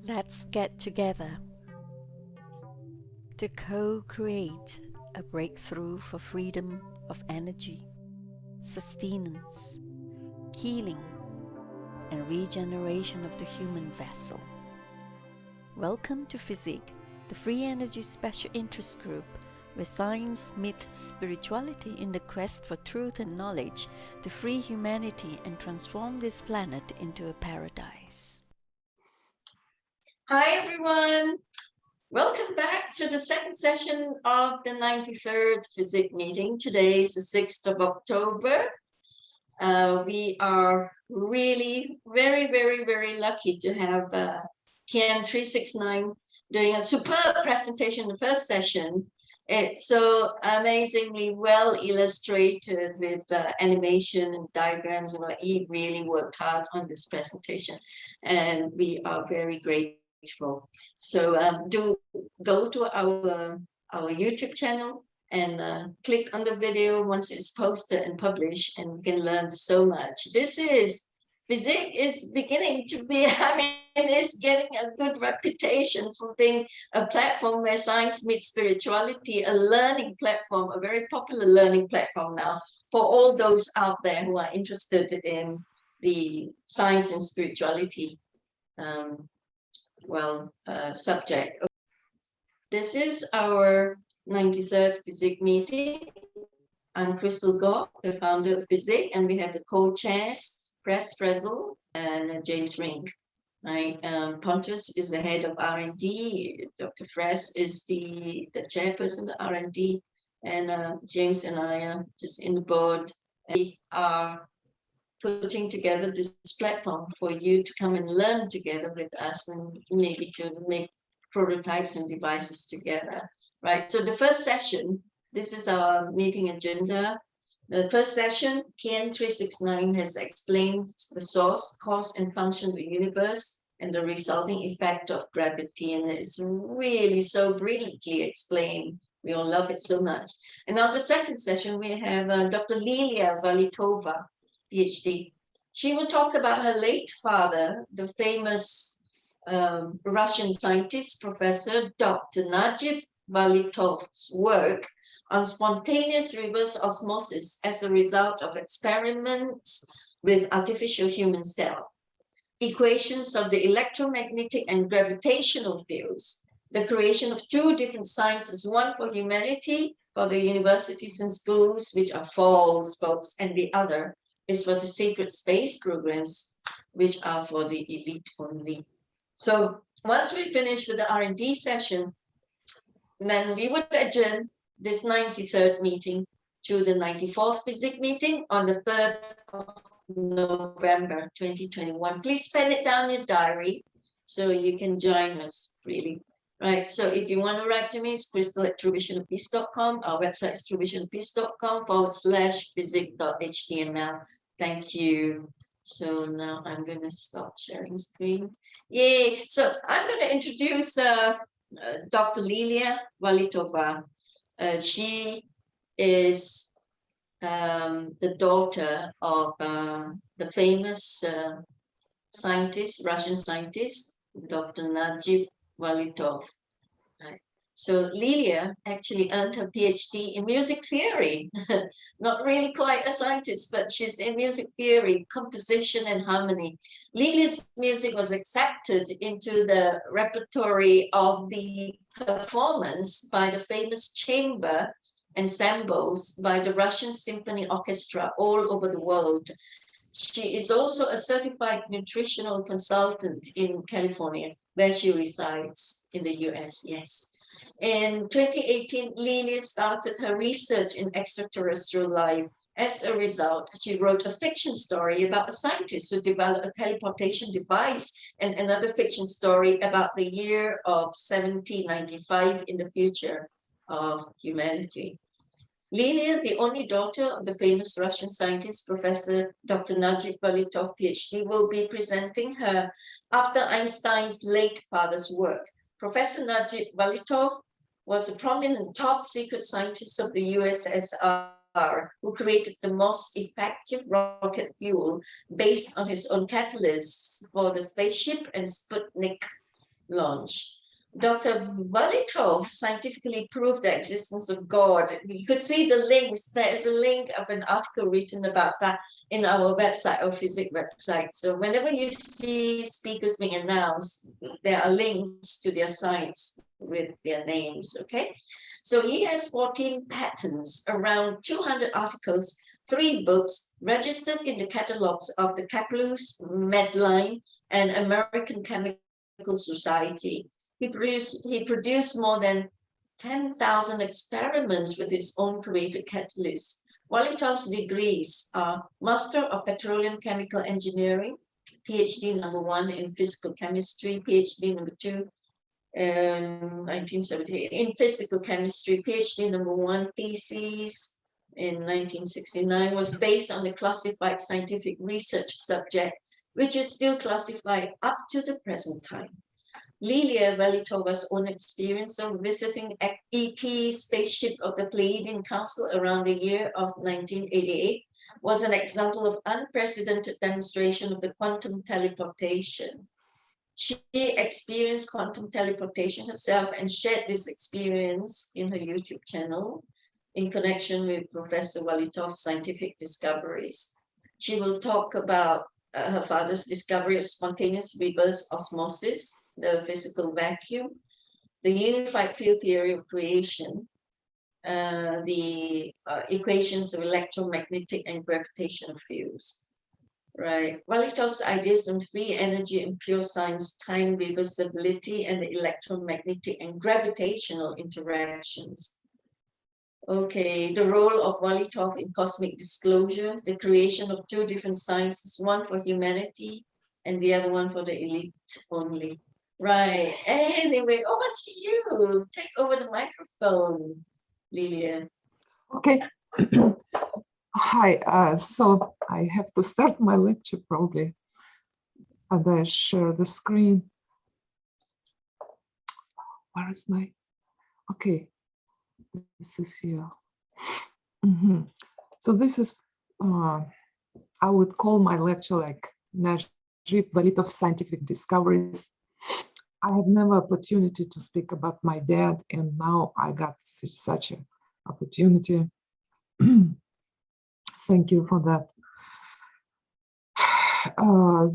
Let's get together to co-create a breakthrough for freedom of energy, sustenance, healing, and regeneration of the human vessel. Welcome to FESIG, the Free Energy Special Interest Group, where science meets spirituality in the quest for truth and knowledge to free humanity and transform this planet into a paradise. Hi everyone! Welcome back to the second session of the 93rd FESIG meeting. Today is the 6th of October. We are really very lucky to have KN369 doing a superb presentation in the first session. It's so amazingly well illustrated with animation and diagrams, and he really worked hard on this presentation, and we are very grateful. So do go to our YouTube channel and click on the video once it's posted and published, and you can learn so much. FESIG is beginning to be, it's getting a good reputation for being a platform where science meets spirituality, a learning platform, a very popular learning platform now for all those out there who are interested in the science and spirituality subject. This is our 93rd FESIG meeting. I'm Crystal Gott, the founder of FESIG, and we have the co-chairs, Press Frezel and James Rink. Pontus is the head of R&D, Dr. Fress is the chairperson of R&D, and James and I are just in the board. We are putting together this platform for you to come and learn together with us, and maybe to make prototypes and devices together, right? So the first session, this is our meeting agenda. The first session, KN369 has explained the source, cause, and function of the universe and the resulting effect of gravity, and it's really so brilliantly explained. We all love it so much. And now the second session, we have Dr. Lilia Valitova, Ph.D. She will talk about her late father, the famous Russian scientist, Professor Dr. Najip Valitov's work on spontaneous reverse osmosis as a result of experiments with artificial human cell, equations of the electromagnetic and gravitational fields, the creation of two different sciences, one for humanity, for the universities and schools, which are false folks, and the other is for the secret space programs, which are for the elite only. So once we finish with the R&D session, then we would adjourn this 93rd meeting to the 94th FESIG meeting on the 3rd of November 2021. Please pen it down in your diary so you can join us freely. Right, so if you want to write to me, it's crystal@truevisionofpeace.com. Our website is truevisionofpeace.com/FESIG.html. Thank you. So now I'm going to stop sharing screen. Yay! So I'm going to introduce Dr. Lilia Valitova. She is the daughter of the famous scientist, Russian scientist, Dr. Najip Valitov. Right. So Lilia actually earned her Ph.D. in music theory. Not really quite a scientist, but she's in music theory, composition, and harmony. Lilia's music was accepted into the repertory of the performance by the famous chamber ensembles by the Russian Symphony Orchestra all over the world. She is also a certified nutritional consultant in California, where she resides in the US, yes. In 2018, Lilia started her research in extraterrestrial life. As a result, she wrote a fiction story about a scientist who developed a teleportation device, and another fiction story about the year of 1795 in the future of humanity. Lilia, the only daughter of the famous Russian scientist, Professor Dr. Najip Valitov, Ph.D., will be presenting her After Einstein's late father's work. Professor Najip Valitov was a prominent top secret scientist of the USSR who created the most effective rocket fuel based on his own catalysts for the spaceship and Sputnik launch. Dr. Valitov scientifically proved the existence of God. You could see the links. There is a link of an article written about that in our website, our FESIG website. So whenever you see speakers being announced, there are links to their sites with their names, okay? So he has 14 patents, around 200 articles, 3 books registered in the catalogs of the Kaplus, Medline, and American Chemical Society. He produced more than 10,000 experiments with his own created catalyst. Valitov's degrees are Master of Petroleum Chemical Engineering, Ph.D. number 1 in Physical Chemistry, Ph.D. number 2 1978 in Physical Chemistry, Ph.D. number 1 thesis in 1969 was based on the classified scientific research subject, which is still classified up to the present time. Lilia Valitova's own experience of visiting ET spaceship of the Pleiadian Council around the year of 1988 was an example of unprecedented demonstration of the quantum teleportation. She experienced quantum teleportation herself and shared this experience in her YouTube channel in connection with Professor Valitov's scientific discoveries. She will talk about her father's discovery of spontaneous reverse osmosis, the physical vacuum, the unified field theory of creation, the equations of electromagnetic and gravitational fields. Right. Valitov's ideas on free energy and pure science, time reversibility, and the electromagnetic and gravitational interactions. Okay, the role of Valitov in cosmic disclosure, the creation of 2 different sciences, one for humanity and the other one for the elite only. Right. Anyway, over to you. Take over the microphone, Lilia. Okay. Hi, so I have to start my lecture probably, and I share the screen. Where is my, okay, this is here. So this is, I would call my lecture like Najib Valitov scientific discoveries. I have never opportunity to speak about my dad, and now I got such an opportunity. Thank you for that.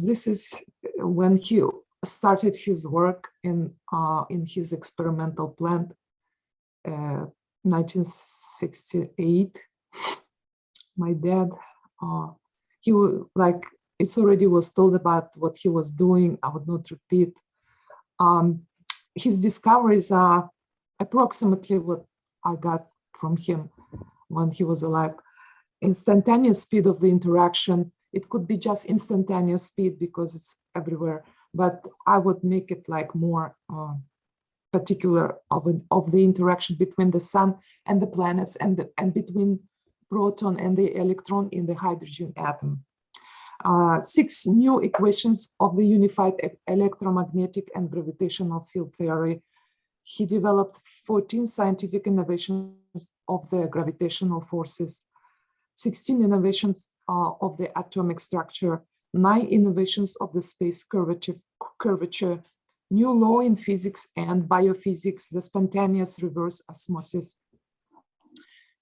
This is when he started his work in his experimental plant, 1968. My dad, he like it's already was told about what he was doing. I would not repeat. His discoveries are approximately what I got from him when he was alive. Instantaneous speed of the interaction. It could be just instantaneous speed because it's everywhere, but I would make it like more particular of the interaction between the sun and the planets and between proton and the electron in the hydrogen atom. 6 new equations of the unified electromagnetic and gravitational field theory. He developed 14 scientific innovations of the gravitational forces, 16 innovations of the atomic structure, 9 innovations of the space curvature, new law in physics and biophysics, the spontaneous reverse osmosis,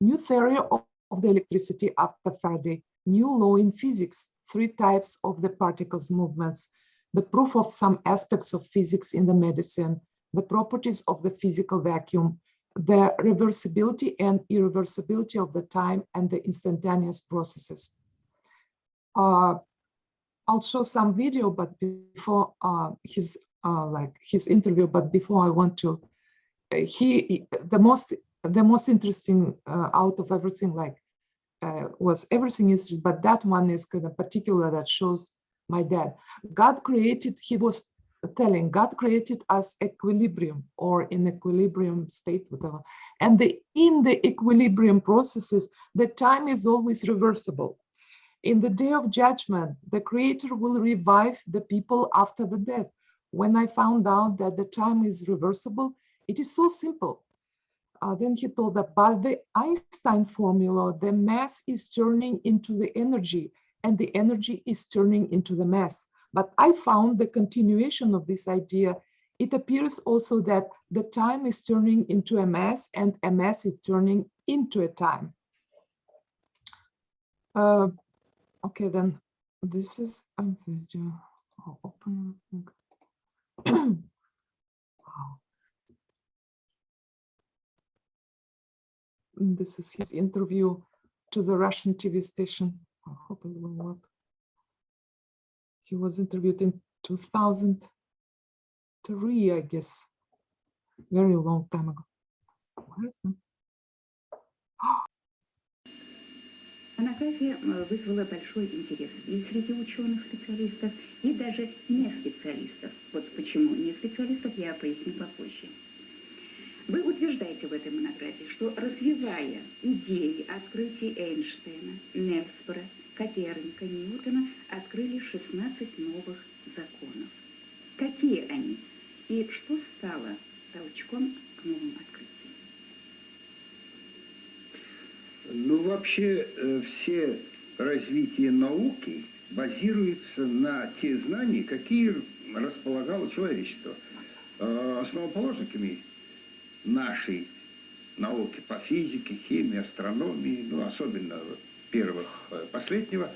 new theory of the electricity after Faraday, new law in physics, 3 types of the particles movements, the proof of some aspects of physics in the medicine, the properties of the physical vacuum, the reversibility and irreversibility of the time and the instantaneous processes. I'll show some video, but before his interview, but before I want to, the most interesting out of everything, was everything is, but that one is kind of particular that shows my dad. God created, he was telling, God created us equilibrium or in equilibrium state, whatever. And in the equilibrium processes, the time is always reversible. In the day of judgment, the creator will revive the people after the death. When I found out that the time is reversible, it is so simple. Then he told that by the Einstein formula, the mass is turning into the energy and the energy is turning into the mass. But I found the continuation of this idea it appears also that the time is turning into a mass and a mass is turning into a time. Okay, then this is a video. I'll open it. This is his interview to the Russian TV station. I hope it will work. He was interviewed in 2003, I guess. Very long time ago. Монография вызвала большой интерес и среди ученых-специалистов, и даже не специалистов. Вот почему не специалистов, я поясню попозже. Вы утверждаете в этой монографии, что развивая идеи открытий Эйнштейна, Нельсбора, Коперника, Ньютона, открыли 16 новых законов. Какие они? И что стало толчком к новым открытиям? Ну, вообще, все развитие науки базируется на те знания, какие располагало человечество. Основоположниками нашей науки по физике, химии, астрономии, ну, особенно первых, последнего,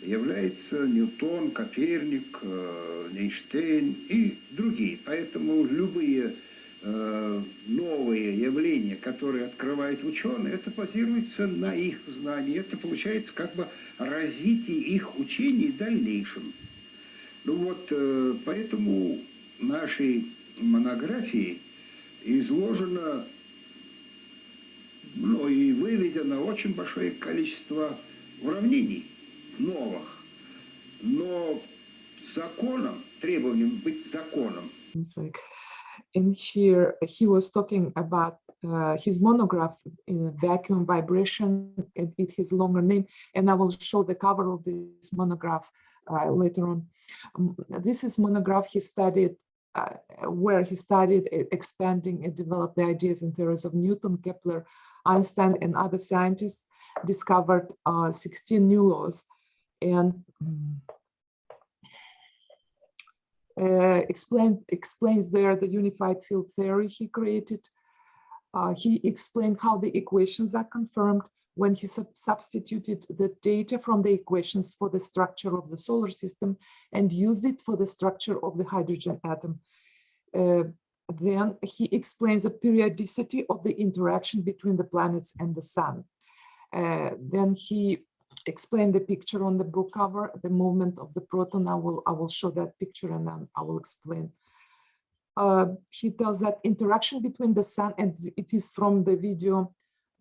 является Ньютон, Коперник, Эйнштейн и другие. Поэтому любые новые явления, которые открывают ученые, это базируется на их знании. Это получается как бы развитие их учений в дальнейшем. Ну вот, поэтому в нашей монографии изложено, ну и выведено очень большое количество уравнений новых, но законом, требованием быть законом. And here he was talking about his monograph in vacuum vibration, and it has longer name, and I will show the cover of this monograph later on. This is monograph he studied, where he studied expanding and developed the ideas and theories of Newton, Kepler, Einstein, and other scientists, discovered 16 new laws, and explains there the unified field theory he created. He explained how the equations are confirmed when he substituted the data from the equations for the structure of the solar system and used it for the structure of the hydrogen atom. Then he explains the periodicity of the interaction between the planets and the sun. Then he explain the picture on the book cover, the movement of the proton. I will show that picture and then I will explain. He tells that interaction between the sun, and it is from the video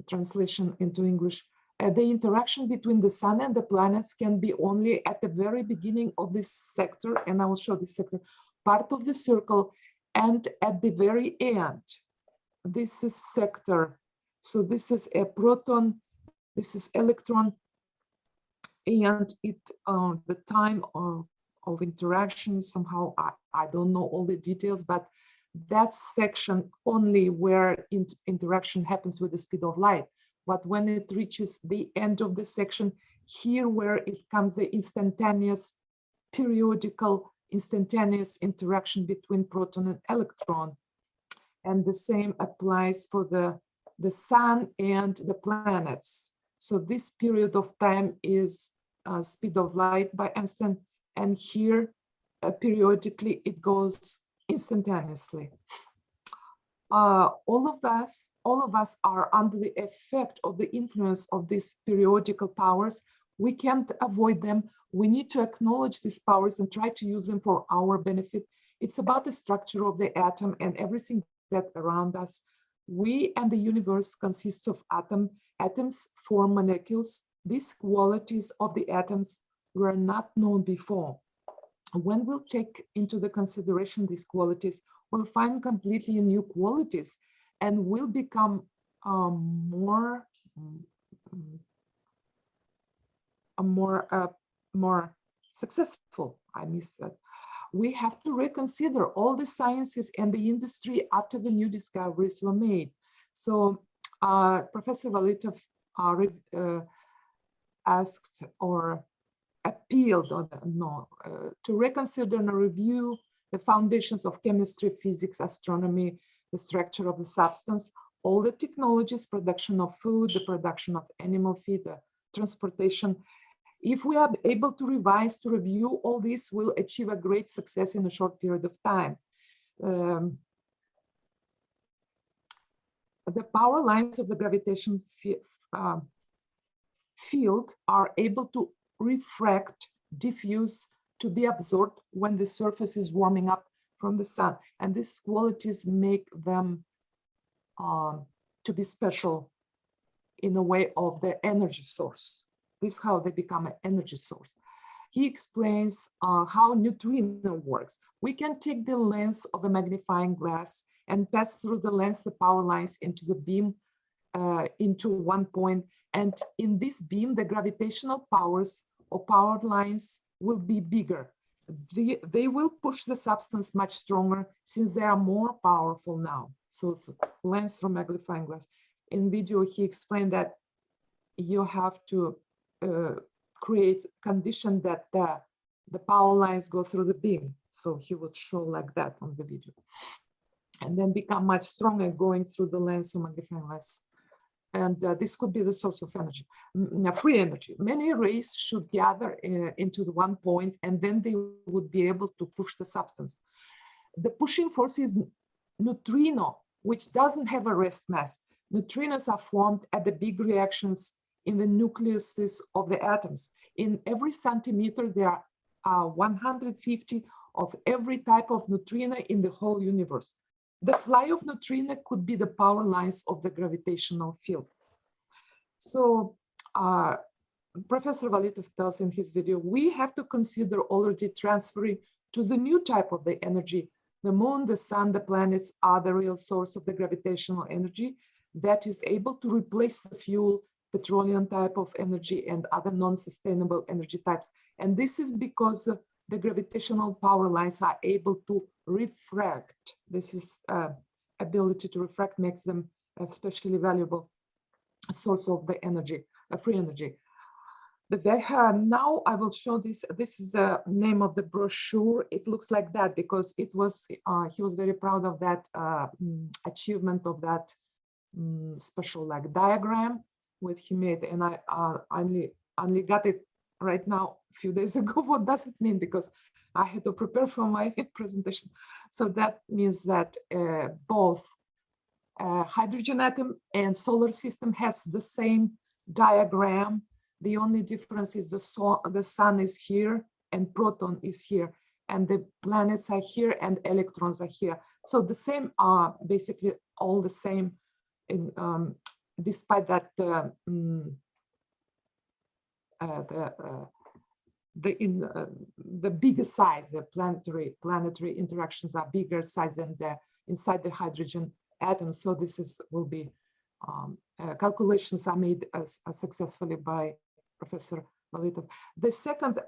translation into English, the interaction between the sun and the planets can be only at the very beginning of this sector, and I will show this sector, part of the circle, and at the very end. This is sector. So this is a proton, this is electron, and it the time of interaction, somehow I don't know all the details, but that section only where interaction happens with the speed of light. But when it reaches the end of the section, here where it comes the instantaneous, periodical, instantaneous interaction between proton and electron. And the same applies for the sun and the planets. So this period of time is speed of light by Einstein, and here periodically it goes instantaneously. All of us are under the effect of the influence of these periodical powers. We can't avoid them. We need to acknowledge these powers and try to use them for our benefit. It's about the structure of the atom and everything that around us. We and the universe consists of atoms. Atoms form molecules. These qualities of the atoms were not known before. When we'll take into the consideration these qualities, we'll find completely new qualities and will become more successful. I missed that. We have to reconsider all the sciences and the industry after the new discoveries were made. So Professor Valitov asked or appealed to reconsider and review the foundations of chemistry, physics, astronomy, the structure of the substance, all the technologies, production of food, the production of animal feed, the transportation. If we are able to revise, to review all this, we'll achieve a great success in a short period of time. The power lines of the gravitational field are able to refract, diffuse, to be absorbed when the surface is warming up from the sun. And these qualities make them to be special in a way of the energy source. This is how they become an energy source. He explains how neutrino works. We can take the lens of a magnifying glass and pass through the lens the power lines into the beam, into one point. And in this beam, the gravitational powers or power lines will be bigger. They will push the substance much stronger since they are more powerful now. So the lens from magnifying glass. In video, he explained that you have to create condition that the power lines go through the beam. So he would show like that on the video. And then become much stronger going through the lens or magnifying glass. And this could be the source of energy, free energy. Many rays should gather into the one point, and then they would be able to push the substance. The pushing force is neutrino, which doesn't have a rest mass. Neutrinos are formed at the big reactions in the nucleuses of the atoms. In every centimeter, there are 150 of every type of neutrino in the whole universe. The fly of neutrino could be the power lines of the gravitational field. So Professor Valitov tells in his video, we have to consider already transferring to the new type of the energy. The moon, the sun, the planets are the real source of the gravitational energy that is able to replace the fuel, petroleum type of energy and other non-sustainable energy types. And this is because the gravitational power lines are able to refract. This is ability to refract makes them especially valuable source of the energy, free energy. Now I will show this. This is the name of the brochure. It looks like that because it was he was very proud of that achievement of that special like diagram which he made, and I only got it right now a few days ago. What does it mean? Because I had to prepare for my presentation. So that means that both hydrogen atom and solar system has the same diagram. The only difference is the sun is here and proton is here, and the planets are here and electrons are here. So the same are basically all the same, in, despite that the bigger size, the planetary interactions are bigger size than inside the hydrogen atom. So this will be calculations are made successfully by Professor Valitov. The second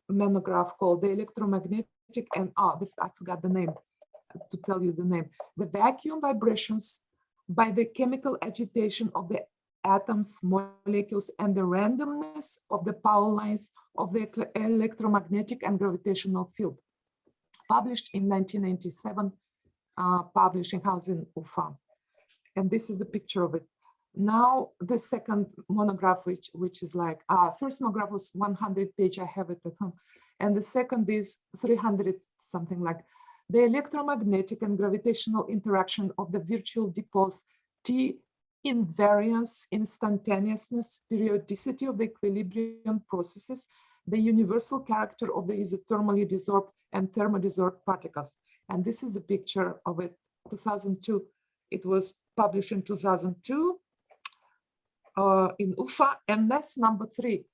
monograph called the Electromagnetic and I forgot the name to tell you the name. The vacuum vibrations by the chemical agitation of the atoms, molecules, and the randomness of the power lines of the electromagnetic and gravitational field, published in 1997, publishing house in Ufa. And this is a picture of it. Now the second monograph, which is like, first monograph was 100 page, I have it at home. And the second is 300, something like, the electromagnetic and gravitational interaction of the virtual dipoles T invariance, instantaneousness, periodicity of the equilibrium processes, the universal character of the isothermally desorbed and thermodesorbed particles. And this is a picture of it, 2002. It was published in 2002 in Ufa, and that's number 3.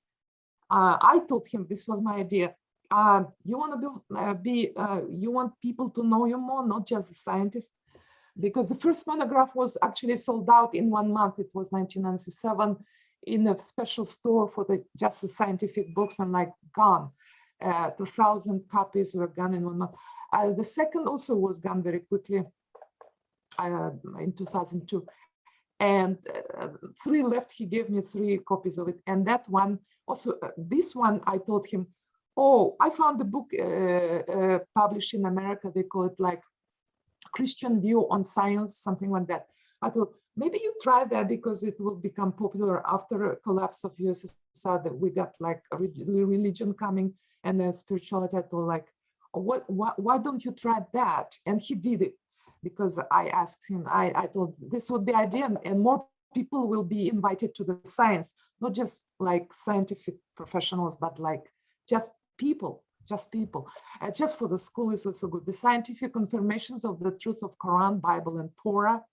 I told him this was my idea. You want to you want people to know you more, not just the scientists, because the first monograph was actually sold out in 1 month. It was 1997 in a special store for just the scientific books, and like gone. 2,000 copies were gone in 1 month. The second also was gone very quickly in 2002. And 3 left. He gave me 3 copies of it. And that one also, this one, I told him, oh, I found the book published in America. They call it like Christian view on science, something like that. I thought maybe you try that because it will become popular after a collapse of USSR, that we got like a religion coming and then spirituality. I thought like, why don't you try that? And he did it because I asked him, I thought this would be ideal and more people will be invited to the science, not just like scientific professionals, but like just people. Just for the school is also good. The scientific confirmations of the truth of Quran, Bible, and Torah,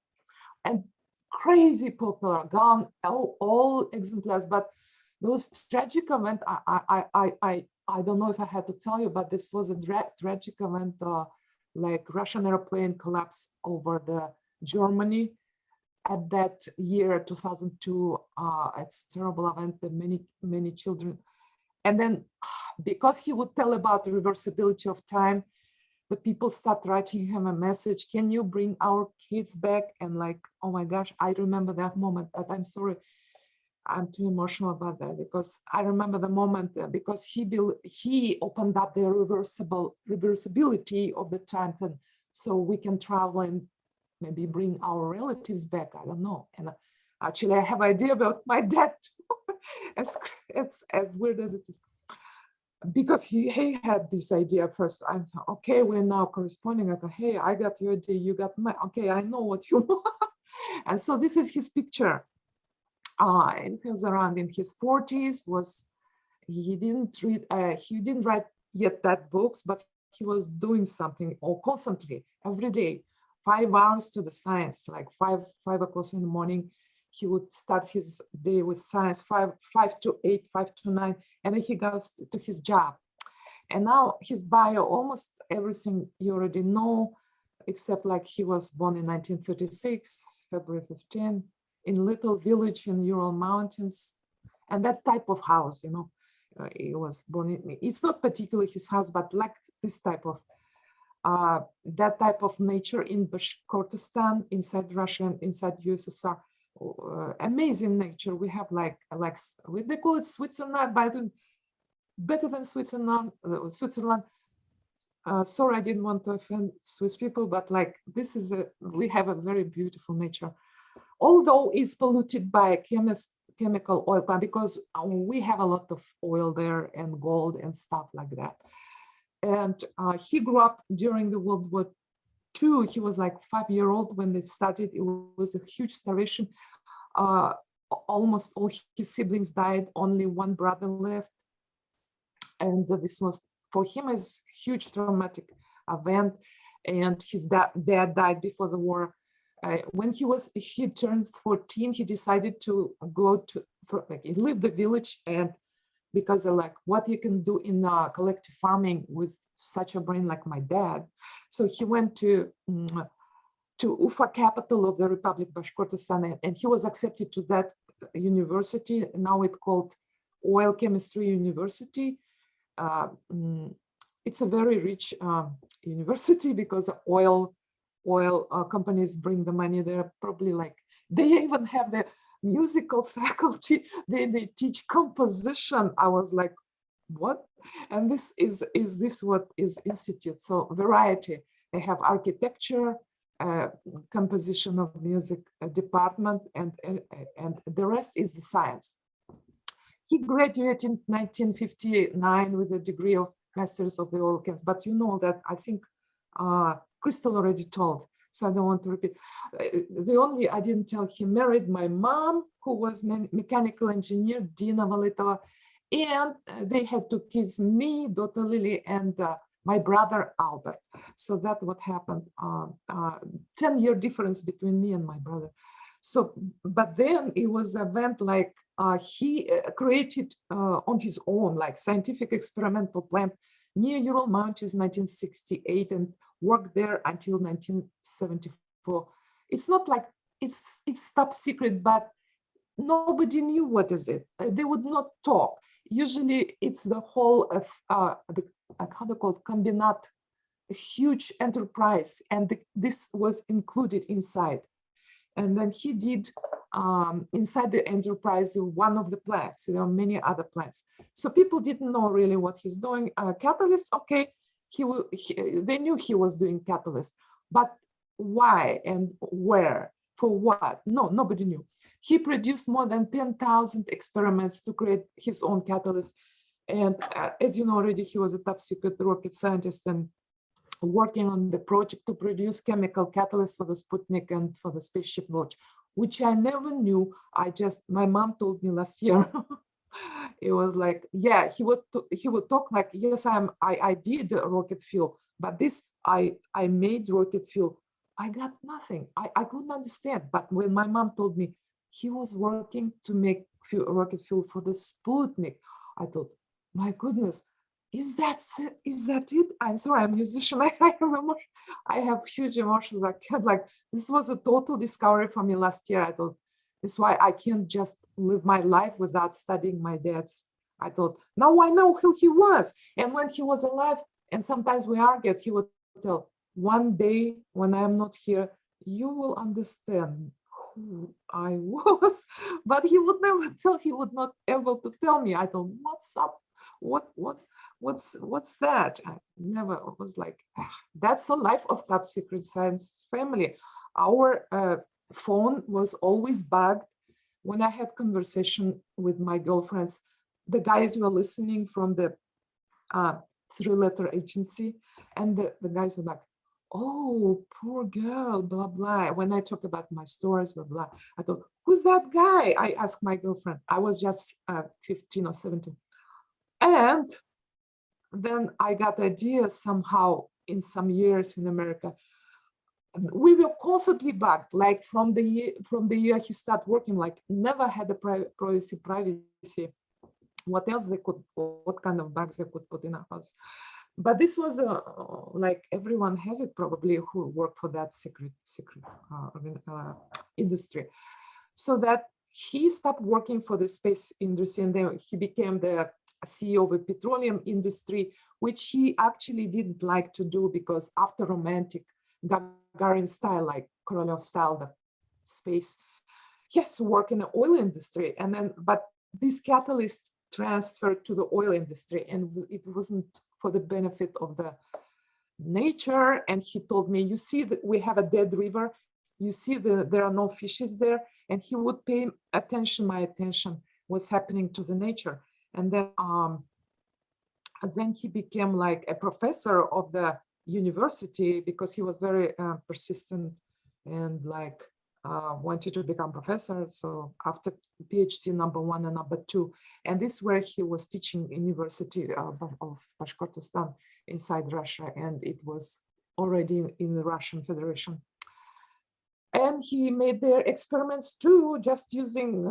and crazy popular, gone all exemplars. But those tragic event, I don't know if I had to tell you, but this was a tragic event, like Russian airplane collapse over the Germany at that year, 2002. It's a terrible event. Many children. And then because he would tell about the reversibility of time, the people start writing him a message, can you bring our kids back? And like, oh my gosh, I remember that moment, but I'm sorry, I'm too emotional about that because I remember the moment because he opened up the reversibility of the time, and so we can travel and maybe bring our relatives back, I don't know. And actually I have idea about my dad it's as weird as it is, because he had this idea first. I thought, okay, we're now corresponding. I thought, hey, I got your idea, you got mine. Okay, I know what you want. And so this is his picture. And he was around in his 40s. He didn't write yet that books, but he was doing something constantly every day, 5 hours to the science, like 5 o'clock in the morning. He would start his day with science, 5 to 8, 5 to 9, and then he goes to his job. And now his bio, almost everything you already know, except like he was born in 1936, February 15, in little village in Ural Mountains, and that type of house, you know, he was born in. It's not particularly his house, but like this type of, that type of nature in Bashkortostan, inside Russia, inside USSR. Amazing nature. We have like they call it Switzerland, but better than Switzerland. Sorry, I didn't want to offend Swiss people, but like this is we have a very beautiful nature, although it's polluted by chemical oil plant, because we have a lot of oil there and gold and stuff like that. And he grew up during the World War II. He was like 5-year-old when they started. It was a huge starvation. Almost all his siblings died. Only one brother left. And this was, for him, a huge traumatic event. And his dad died before the war. When he turned 14, he decided to go he left the village, and because they're like, what you can do in collective farming with such a brain like my dad. So he went to Ufa, capital of the Republic Bashkortostan, and he was accepted to that university. Now it's called Oil Chemistry University. It's a very rich university because oil companies bring the money. They're probably like, they even have the musical faculty. They teach composition. I was like, what? And this is what is institute. So variety. They have architecture, composition of music department, and the rest is the science. He graduated in 1959 with a degree of Masters of the Oil Chemistry. But you know that, I think Crystal already told, so I don't want to repeat. I didn't tell, he married my mom, who was mechanical engineer, Dina Valitova, and they had 2 kids, me, daughter Lily, and my brother Albert. So that's what happened. 10-year difference between me and my brother. So, but then it was an event like he created on his own, like scientific experimental plant near Ural Mountains, 1968, and worked there until 1974. It's not like it's top secret, but nobody knew what is it. They would not talk. Usually it's the whole of how they call it, combinat, a huge enterprise, and this was included inside. And then he did inside the enterprise one of the plants. There are many other plants. So people didn't know really what he's doing. Catalyst, okay, they knew he was doing catalyst, but why and where, for what? No, nobody knew. He produced more than 10,000 experiments to create his own catalyst. And as you know already, he was a top secret rocket scientist and working on the project to produce chemical catalyst for the Sputnik and for the spaceship launch, which I never knew. My mom told me last year. It was like, yeah, he would talk like, yes, I did rocket fuel, but this I made rocket fuel. I got nothing. I couldn't understand. But when my mom told me he was working to make rocket fuel for the Sputnik, I thought, my goodness, is that it? I'm sorry, I'm a musician. I have huge emotions. I can't, like, this was a total discovery for me last year. I thought, that's why I can't just live my life without studying my dad's. I thought, now I know who he was. And when he was alive, and sometimes we argued, he would tell, one day when I am not here, you will understand who I was. But he would never tell, he would not able to tell me. I thought, what's up? What's that? I never was like, that's the life of top secret science family. Our phone was always bugged. When I had conversation with my girlfriends, the guys were listening from the 3-letter agency, and the guys were like, oh, poor girl, blah, blah. When I talk about my stories, blah, blah, I thought, who's that guy? I asked my girlfriend. I was just 15 or 17. And then I got ideas somehow in some years in America. We were constantly bugged, like from the year he started working, like never had a privacy. What else they could, what kind of bugs they could put in our house. But this was like everyone has it probably who work for that secret industry. So that he stopped working for the space industry, and then he became the CEO of the petroleum industry, which he actually didn't like to do, because after romantic Gagarin style, like Korolev style, the space, he has to work in the oil industry. And then, but this catalyst transferred to the oil industry, and it wasn't for the benefit of the nature. And he told me, you see that we have a dead river, you see there are no fishes there. And he would pay attention, my attention, what's happening to the nature. And then he became like a professor of the university, because he was very persistent and like wanted to become professor. So after Ph.D. #1 and #2, and this is where he was teaching University of Bashkortostan inside Russia, and it was already in the Russian Federation. And he made their experiments too, just using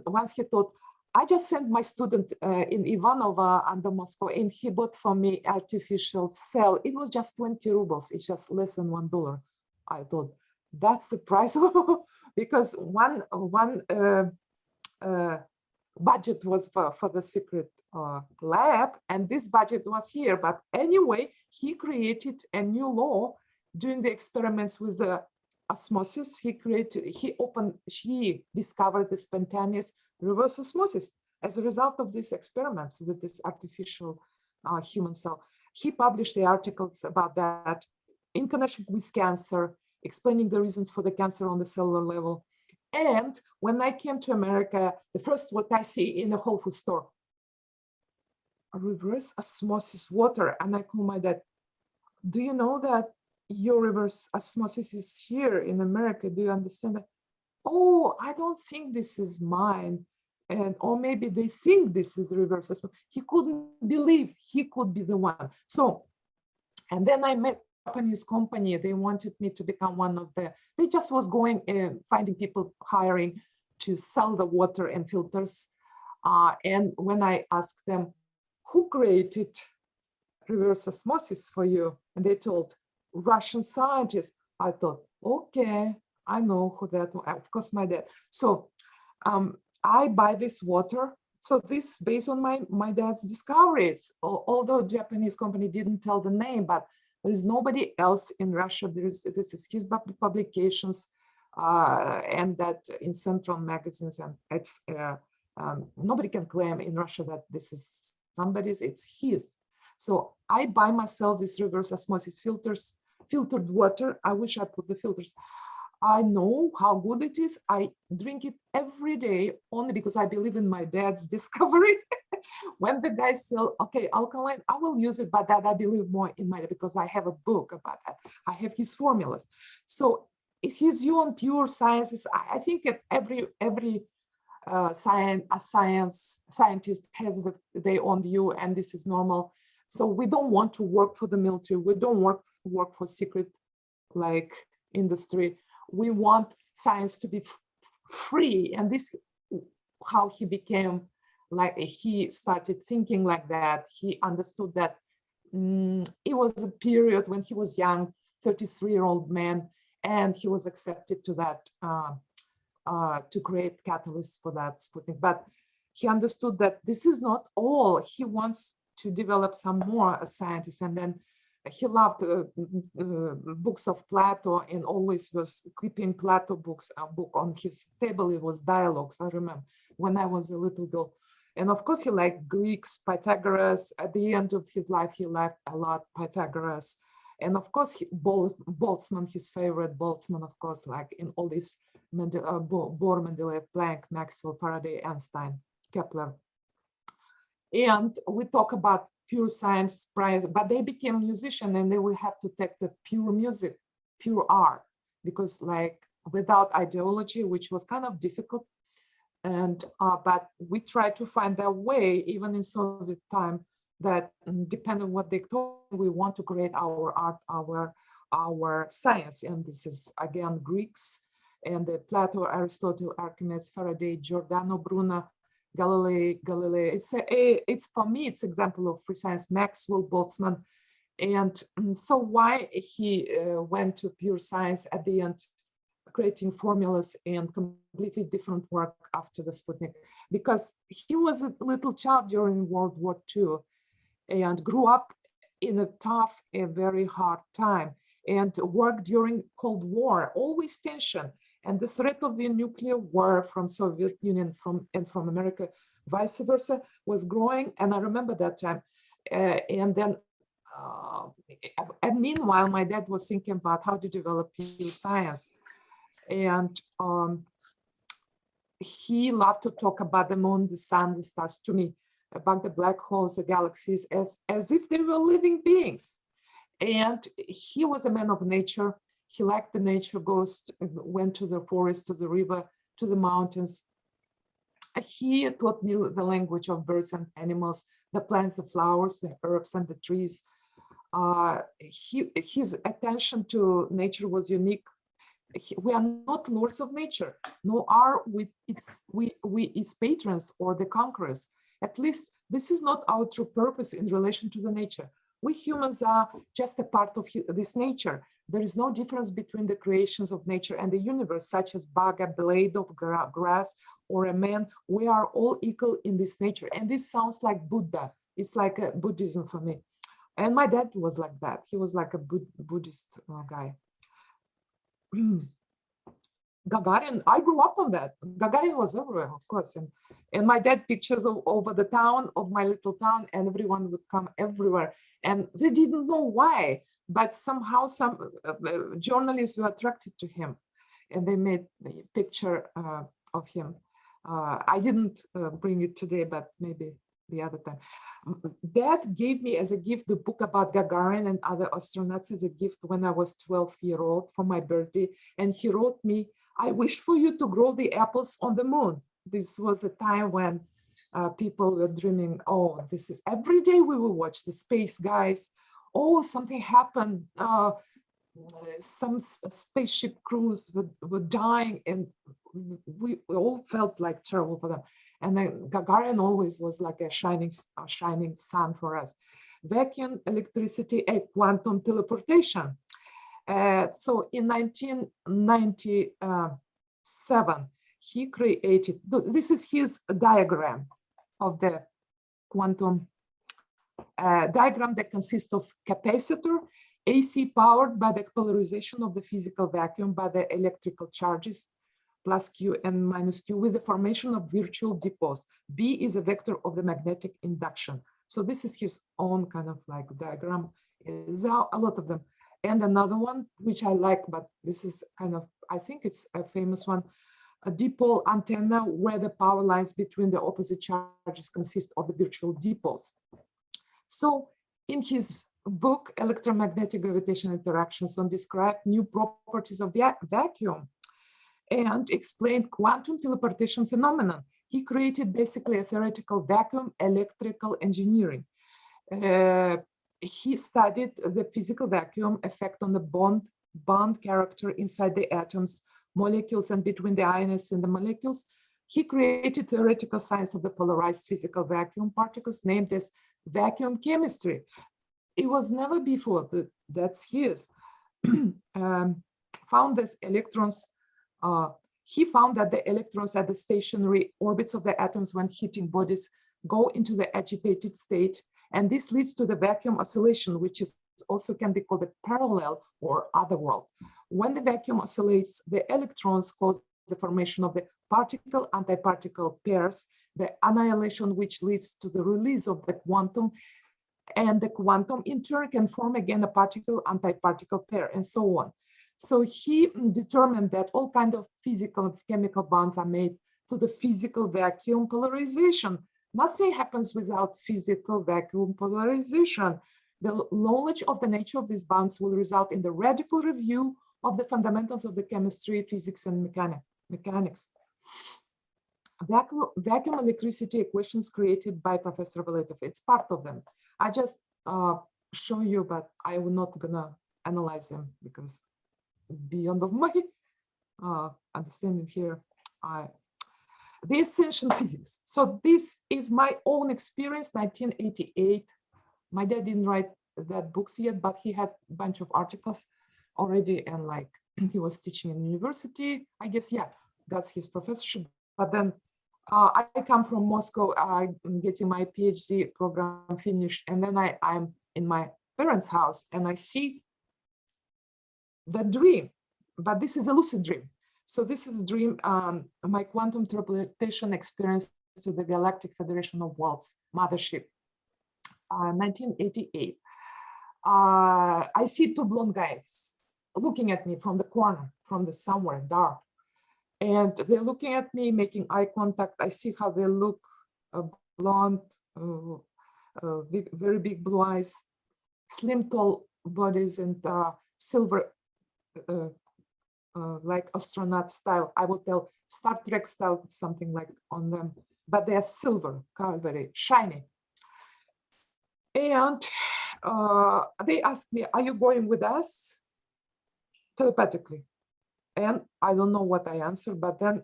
once he thought, I just sent my student in Ivanova under Moscow, and he bought for me artificial cell. It was just 20 rubles. It's just less than $1. I thought, that's the price, because one budget was for the secret lab, and this budget was here. But anyway, he created a new law doing the experiments with the osmosis. He discovered the spontaneous reverse osmosis as a result of these experiments with this artificial human cell. He published the articles about that in connection with cancer, explaining the reasons for the cancer on the cellular level. And when I came to America, the first what I see in a Whole Food store, a reverse osmosis water. And I call my dad, do you know that your reverse osmosis is here in America? Do you understand that? Oh, I don't think this is mine. And or maybe they think this is the reverse osmosis. He couldn't believe he could be the one. So, and then I met a Japanese company. They wanted me to become one of they just was going and finding people, hiring to sell the water and filters. And when I asked them, who created reverse osmosis for you? And they told, Russian scientists. I thought, okay, I know who that was. Of course, my dad. So I buy this water. So this based on my dad's discoveries, although Japanese company didn't tell the name, but there is nobody else in Russia. This is his publications and that in central magazines, and it's nobody can claim in Russia that this is somebody's, it's his. So I buy myself these reverse osmosis filters, filtered water. I wish I put the filters. I know how good it is. I drink it every day only because I believe in my dad's discovery. When the guy said, okay, alkaline, I will use it, but that I believe more in my, because I have a book about that. I have his formulas. So if his view on pure sciences, I think that every scientist has their own view, and this is normal. So we don't want to work for the military. We don't work for secret like industry. We want science to be free, and this how he became like, he started thinking like that. He understood that it was a period when he was young, 33-year-old man, and he was accepted to that to create catalysts for that Sputnik. But he understood that this is not all. He wants to develop some more as scientist, and then he loved books of Plato and always was keeping Plato books, a book on his table. It was dialogues, I remember, when I was a little girl. And of course, he liked Greeks, Pythagoras. At the end of his life, he liked a lot Pythagoras. And of course, Boltzmann, his favorite Boltzmann, of course, like in all these Bohr, Mendeleev, Planck, Maxwell, Faraday, Einstein, Kepler. And we talk about pure science, but they became musicians, and they will have to take the pure music, pure art, because like without ideology, which was kind of difficult. And but we try to find a way, even in Soviet time, that depending on what they told, we want to create our art, our science. And this is again Greeks and the Plato, Aristotle, Archimedes, Faraday, Giordano Bruno, Galilei. It's for me, it's example of free science, Maxwell, Boltzmann. And so why he went to pure science at the end, creating formulas and completely different work after the Sputnik, because he was a little child during World War II and grew up in a tough, a very hard time, and worked during Cold War, always tension. And the threat of the nuclear war from Soviet Union and from America, vice versa, was growing. And I remember that time. And then, and meanwhile, my dad was thinking about how to develop pure science. And he loved to talk about the moon, the sun, the stars, to me, about the black holes, the galaxies, as if they were living beings. And he was a man of nature. He liked the nature, went to the forest, to the river, to the mountains. He taught me the language of birds and animals, the plants, the flowers, the herbs, and the trees. His attention to nature was unique. We are not lords of nature, nor are we its patrons or the conquerors. At least this is not our true purpose in relation to the nature. We humans are just a part of this nature. There is no difference between the creations of nature and the universe, such as bug, a blade of grass, or a man. We are all equal in this nature. And this sounds like Buddha. It's like a Buddhism for me. And my dad was like that. He was like a Buddhist guy. Gagarin, I grew up on that. Gagarin was everywhere, of course. And my dad pictures over the town, of my little town, and everyone would come everywhere. And they didn't know why, but somehow some journalists were attracted to him, and they made a picture of him. I didn't bring it today, but maybe the other time. Dad gave me as a gift the book about Gagarin and other astronauts as a gift when I was 12-year-old for my birthday. And he wrote me, "I wish for you to grow the apples on the moon." This was a time when people were dreaming, oh, this is every day we will watch the space guys. Oh, something happened. Some spaceship crews were dying, and we all felt like terrible for them. And then Gagarin always was like a shining sun for us. Vacuum, electricity, and quantum teleportation. So in 1997, he created, this is his diagram of the quantum diagram that consists of capacitor, AC powered by the polarization of the physical vacuum by the electrical charges, plus Q and minus Q, with the formation of virtual depots. B is a vector of the magnetic induction. So this is his own kind of like diagram. There are a lot of them. And another one, which I like, but this is kind of, I think it's a famous one, a dipole antenna where the power lines between the opposite charges consist of the virtual dipoles. So in his book, Electromagnetic Gravitational Interactions, on described new properties of the vacuum and explained quantum teleportation phenomenon. He created basically a theoretical vacuum electrical engineering. He studied the physical vacuum effect on the bond character inside the atoms, molecules, and between the ions and the molecules. He created theoretical science of the polarized physical vacuum particles named as vacuum chemistry. It was never before, that's his. Found that electrons, he found that the electrons at the stationary orbits of the atoms when hitting bodies go into the agitated state, and this leads to the vacuum oscillation, which is also can be called a parallel or other world. When the vacuum oscillates, the electrons cause the formation of the particle-antiparticle pairs, the annihilation which leads to the release of the quantum, and the quantum in turn can form again a particle-antiparticle pair, and so on. So he determined that all kinds of physical and chemical bonds are made to the physical vacuum polarization. Nothing happens without physical vacuum polarization. The knowledge of the nature of these bonds will result in the radical review of the fundamentals of the chemistry, physics, and mechanics. Vacuum electricity equations created by Professor Valitov, it's part of them. I just show you, but I will not gonna analyze them because beyond of my understanding here. The essential physics. So this is my own experience, 1988. My dad didn't write that books yet, but he had a bunch of articles already, and like he was teaching in university, I guess, yeah, that's his professorship. But then I come from Moscow, I'm getting my PhD program finished, and then I'm in my parents' house and I see the dream, but this is a lucid dream. So this is a dream, my quantum teleportation experience to the Galactic Federation of Worlds mothership, 1988. I see two blonde guys looking at me from the corner, from the somewhere dark. And they're looking at me, making eye contact. I see how they look, blonde, very big blue eyes, slim, tall bodies, and silver, like astronaut style. I would tell Star Trek style, something like on them, but they are silver, very shiny. And they asked me, "Are you going with us?" Telepathically. And I don't know what I answered, but then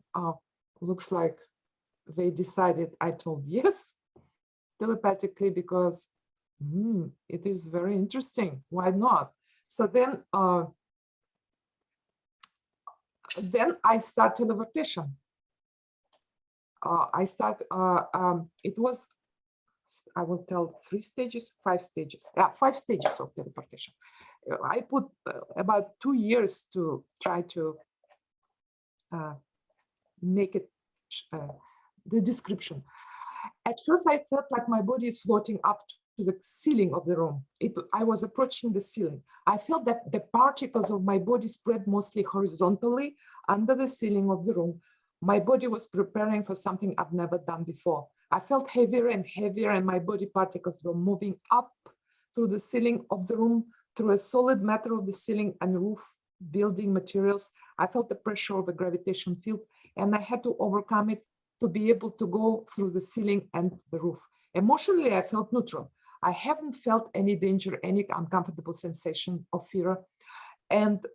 looks like they decided I told yes, telepathically, because it is very interesting. Why not? So then I start teleportation. It was, I will tell 5 stages. Yeah, 5 stages of teleportation. I put about 2 years to try to make it the description. At first, I felt like my body is floating up to the ceiling of the room. I was approaching the ceiling. I felt that the particles of my body spread mostly horizontally under the ceiling of the room. My body was preparing for something I've never done before. I felt heavier and heavier, and my body particles were moving up through the ceiling of the room, through a solid matter of the ceiling and roof building materials. I felt the pressure of a gravitational field, and I had to overcome it to be able to go through the ceiling and the roof. Emotionally, I felt neutral. I haven't felt any danger, any uncomfortable sensation of fear. And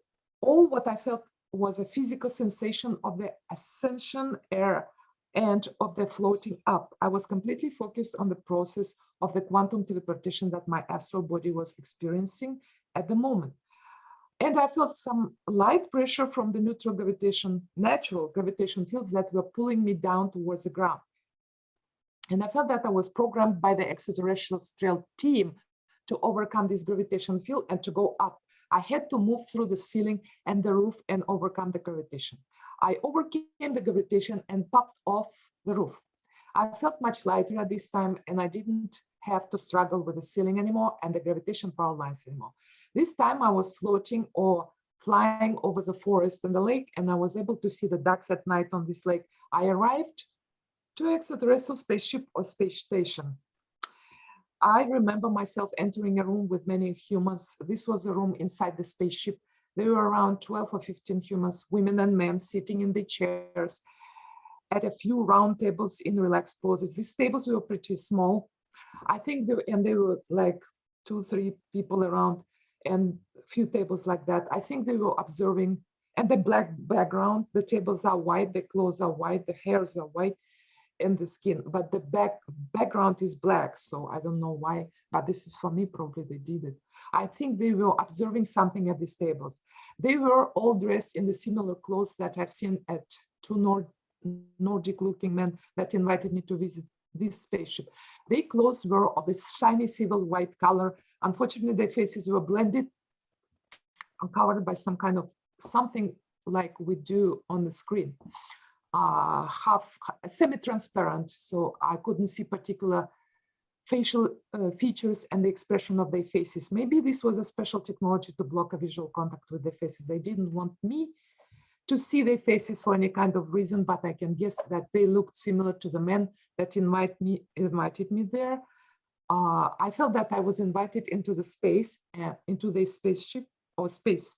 all what I felt was a physical sensation of the ascension air and of the floating up. I was completely focused on the process of the quantum teleportation that my astral body was experiencing at the moment. And I felt some light pressure from the neutral gravitation, natural gravitation fields that were pulling me down towards the ground. And I felt that I was programmed by the extraterrestrial team to overcome this gravitation field and to go up. I had to move through the ceiling and the roof and overcome the gravitation. I overcame the gravitation and popped off the roof. I felt much lighter at this time, and I didn't have to struggle with the ceiling anymore and the gravitation power lines anymore. This time I was floating or flying over the forest and the lake, and I was able to see the ducks at night on this lake. I arrived to extraterrestrial spaceship or space station. I remember myself entering a room with many humans. This was a room inside the spaceship. There were around 12 or 15 humans, women and men, sitting in the chairs at a few round tables in relaxed poses. These tables were pretty small. I think there were like 2-3 people around and a few tables like that. I think they were observing, and the black background, the tables are white, the clothes are white, the hairs are white, and the skin, but the background is black. So I don't know why, but this is for me, probably they did it. I think they were observing something at these tables. They were all dressed in the similar clothes that I've seen at 2 Nordic looking men that invited me to visit this spaceship. Their clothes were of this shiny silver white color. Unfortunately, their faces were blended and covered by some kind of something like we do on the screen. Half semi-transparent, so I couldn't see particular facial features and the expression of their faces. Maybe this was a special technology to block a visual contact with their faces. They didn't want me to see their faces for any kind of reason, but I can guess that they looked similar to the men that invited me there. I felt that I was invited into the space, into the spaceship or space,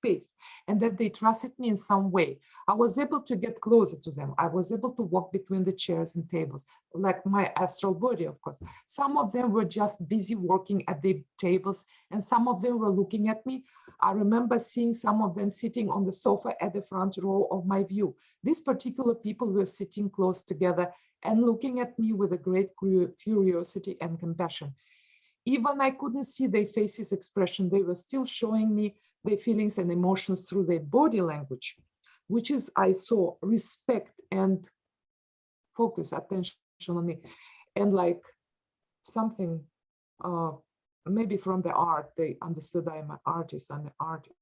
and that they trusted me in some way. I was able to get closer to them. I was able to walk between the chairs and tables, like my astral body, of course. Some of them were just busy working at the tables, and some of them were looking at me. I remember seeing some of them sitting on the sofa at the front row of my view. These particular people were sitting close together and looking at me with a great curiosity and compassion. Even I couldn't see their faces expression, they were still showing me their feelings and emotions through their body language, which is, I saw, respect and focus, attention on me. And like something, maybe from the art, they understood I'm an artist, I'm an artist.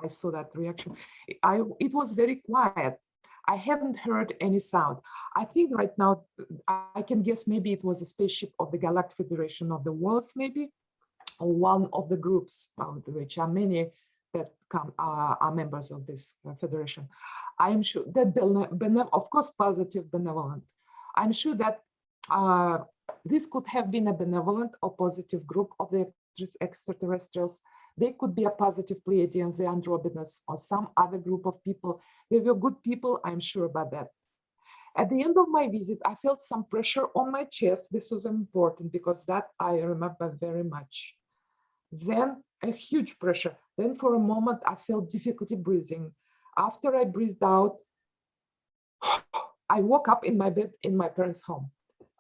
I saw that reaction. It was very quiet. I haven't heard any sound. I think right now, I can guess maybe it was a spaceship of the Galactic Federation of the Worlds, maybe, or one of the groups, which are many that are members of this federation. I am sure that, of course, positive benevolent. I'm sure that this could have been a benevolent or positive group of the extraterrestrials. They could be a positive Pleiadians, the Andromedas, or some other group of people. They were good people, I'm sure about that. At the end of my visit, I felt some pressure on my chest. This was important because that I remember very much. Then a huge pressure. Then for a moment, I felt difficulty breathing. After I breathed out, I woke up in my bed in my parents' home.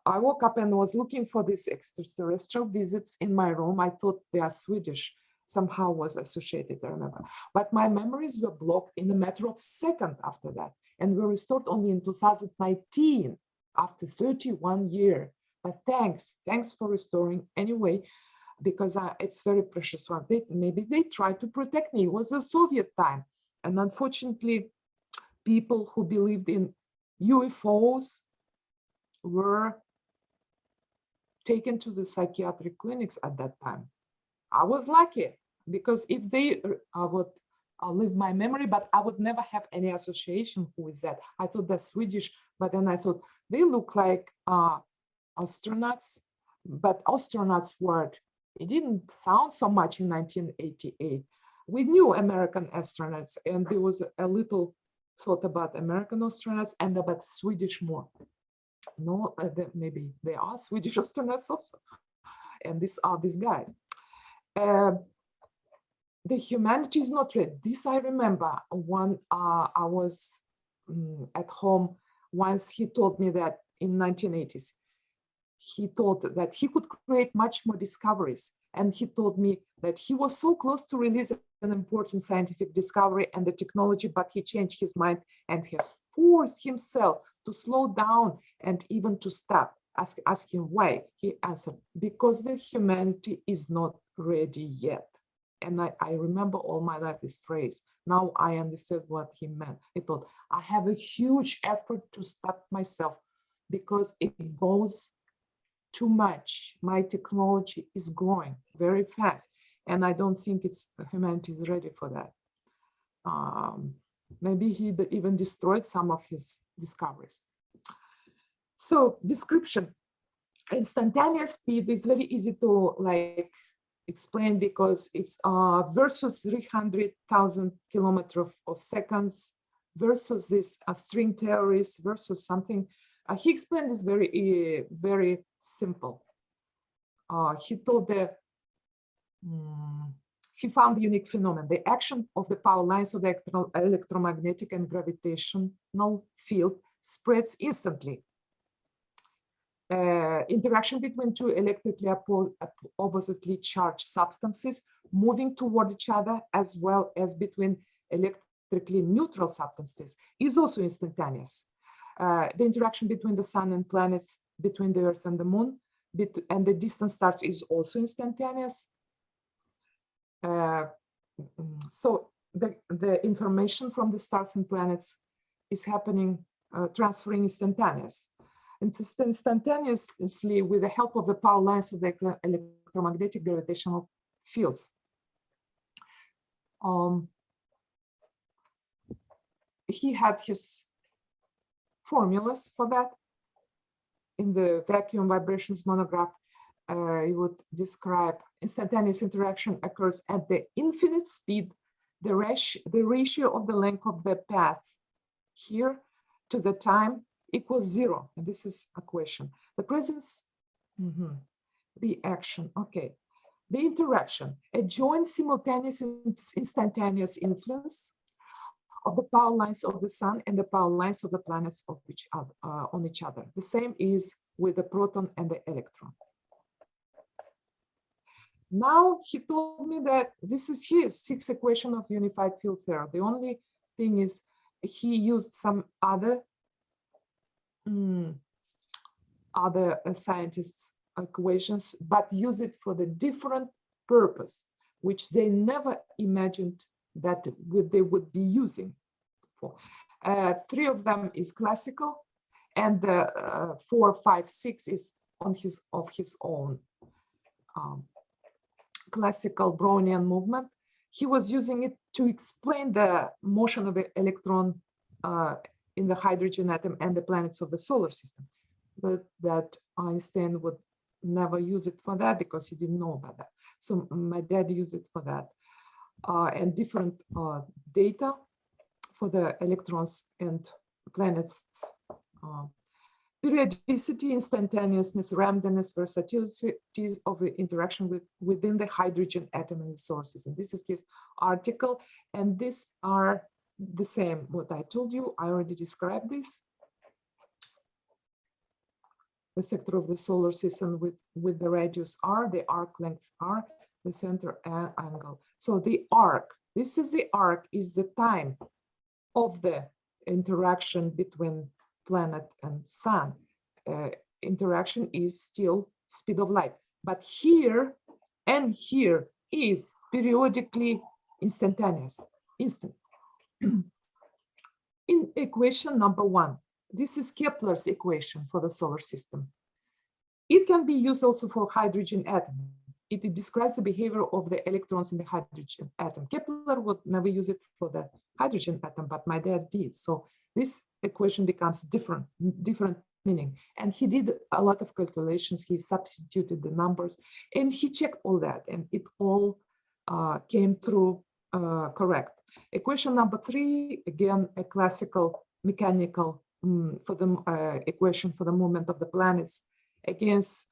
I woke up and was looking for these extraterrestrial visits in my room. I thought they are Swedish. Somehow was associated, I remember. But my memories were blocked in a matter of seconds after that and were restored only in 2019, after 31 years. But thanks for restoring anyway, because it's very precious one. Maybe they tried to protect me. It was a Soviet time. And unfortunately, people who believed in UFOs were taken to the psychiatric clinics at that time. I was lucky because if they would live my memory, but I would never have any association with that. I thought they're Swedish, but then I thought they look like astronauts, but astronauts word, it didn't sound so much in 1988. We knew American astronauts, and there was a little thought about American astronauts and about Swedish more. No, maybe they are Swedish astronauts also, and these are these guys. The humanity is not ready. This I remember when I was at home. Once he told me that in 1980s, he thought that he could create much more discoveries. And he told me that he was so close to release an important scientific discovery and the technology, but he changed his mind and has forced himself to slow down and even to stop. Ask him why. He answered, because the humanity is not ready yet. And I remember all my life this phrase. Now I understood what he meant. He thought, I have a huge effort to stop myself because it goes too much. My technology is growing very fast, and I don't think humanity is ready for that. Maybe he even destroyed some of his discoveries. So description, instantaneous speed is very easy to explain because it's versus 300,000 kilometers of seconds versus this string theories versus something. He explained this very simple. He told he found the unique phenomenon. The action of the power lines of the electromagnetic and gravitational field spreads instantly. Interaction between two electrically oppositely charged substances moving toward each other, as well as between electrically neutral substances, is also instantaneous. The interaction between the sun and planets, between the Earth and the Moon, and the distant stars is also instantaneous. So the information from the stars and planets is happening, transferring instantaneous. Instantaneously with the help of the power lines of the electromagnetic gravitational fields. He had his formulas for that. In the vacuum vibrations monograph, he would describe instantaneous interaction occurs at the infinite speed, the ratio of the length of the path here to the time equals 0. And this is a question. The presence, the action, okay. The interaction, a joint simultaneous instantaneous influence of the power lines of the sun and the power lines of the planets of on each other. The same is with the proton and the electron. Now he told me that this is his 6th equation of unified field theory. The only thing is he used some other scientists' equations, but use it for the different purpose, which they never imagined that they would be using for. 3 of them is classical, and the 4, 5, 6 is of his own. Classical Brownian movement. He was using it to explain the motion of an electron in the hydrogen atom and the planets of the solar system. But that Einstein would never use it for that because he didn't know about that. So my dad used it for that. And different data for the electrons and planets. Periodicity, instantaneousness, randomness, versatility of the interaction within the hydrogen atom and the solar system. This is his article, and these are the same. What I told you, I already described this. The sector of the solar system with the radius r, the arc length r, the center angle. So the arc, this is the arc, is the time of the interaction between planet and sun. Interaction is still speed of light, but here and here is periodically instantaneous, instant. In equation number 1, this is Kepler's equation for the solar system. It can be used also for hydrogen atom. It describes the behavior of the electrons in the hydrogen atom. Kepler would never use it for the hydrogen atom, but my dad did. So this equation becomes different meaning. And he did a lot of calculations. He substituted the numbers and he checked all that, and it all came through correct. Equation number 3, again, a classical mechanical for the equation for the movement of the planets. Against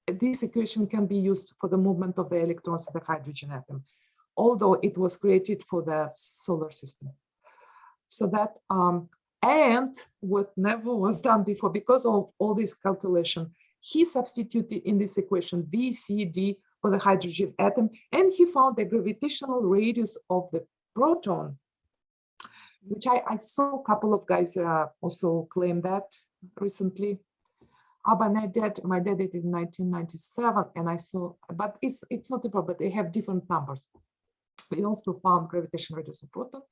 this equation can be used for the movement of the electrons of the hydrogen atom, although it was created for the solar system. So that, and what never was done before, because of all this calculation, he substituted in this equation V, C, D for the hydrogen atom, and he found the gravitational radius of the proton, which I saw a couple of guys also claim that recently. But my dad did it in 1997, and I saw, but it's not a problem, they have different numbers. They also found gravitational radius of proton,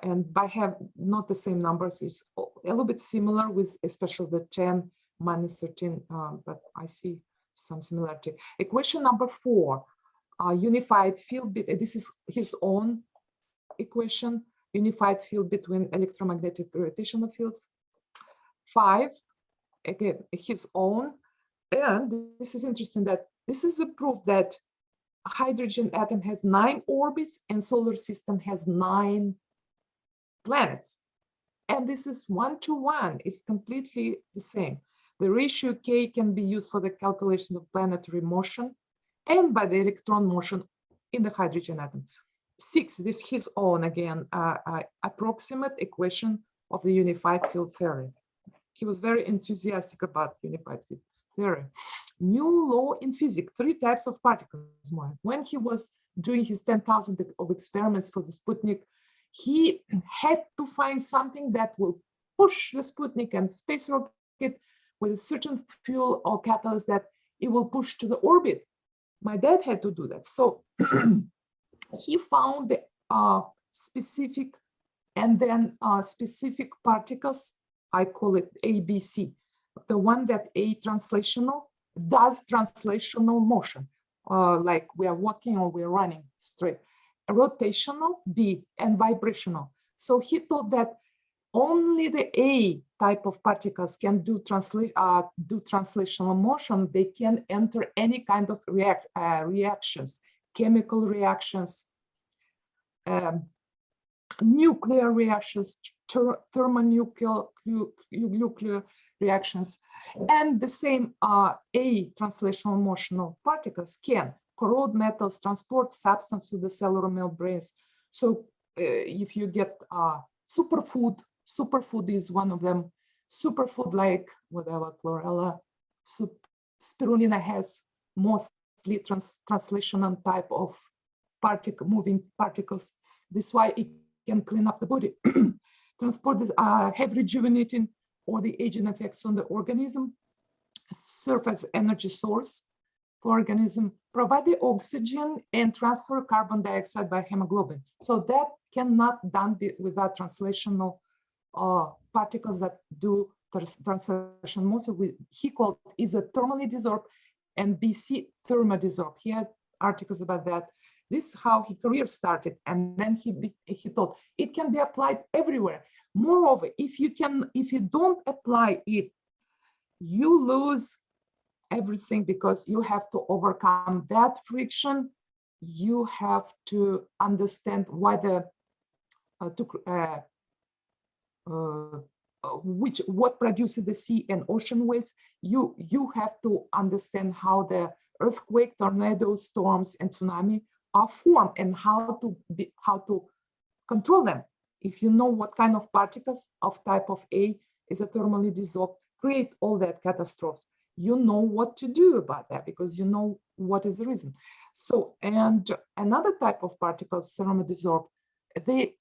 and by have not the same numbers, is a little bit similar with especially the 10 minus 13, but I see some similarity. Equation number 4, unified field, this is his own equation, unified field between electromagnetic gravitational fields. 5, again, his own. And this is interesting that this is a proof that a hydrogen atom has 9 orbits and solar system has 9 planets. And this is 1-to-1, it's completely the same. The ratio K can be used for the calculation of planetary motion and by the electron motion in the hydrogen atom. 6, this is his own, again, approximate equation of the unified field theory. He was very enthusiastic about unified field theory. New law in physics, 3 types of particles. When he was doing his 10,000 of experiments for the Sputnik, he had to find something that will push the Sputnik and space rocket with a certain fuel or catalyst that it will push to the orbit. My dad had to do that. So he found the specific and then specific particles. I call it ABC. The one that A, translational, does translational motion, like we are walking or we're running straight. Rotational, B, and vibrational. So he thought that only the A type of particles can do translational motion. They can enter any kind of reactions, chemical reactions, nuclear reactions, thermonuclear reactions, and the same A translational motional particles can corrode metals, transport substance to the cellular membranes. So if you get superfood is one of them. Superfood like whatever, chlorella, spirulina has mostly translational type of moving particles. This is why it can clean up the body. Transport have rejuvenating or the aging effects on the organism, serve as energy source for organism, provide the oxygen and transfer carbon dioxide by hemoglobin. So that cannot done without translational particles that do translation. Most of it, he called is a thermally desorbed and BC thermodesorbed. He had articles about that. This is how his career started, and then he thought it can be applied everywhere. Moreover, if you don't apply it, you lose everything because you have to overcome that friction. You have to understand why what produces the sea and ocean waves. You have to understand how the earthquake, tornadoes, storms, and tsunami are formed and how to control them. If you know what kind of particles of type of A is a thermally dissolved, create all that catastrophes, you know what to do about that because you know what is the reason. So, and another type of particles, thermodissolved, they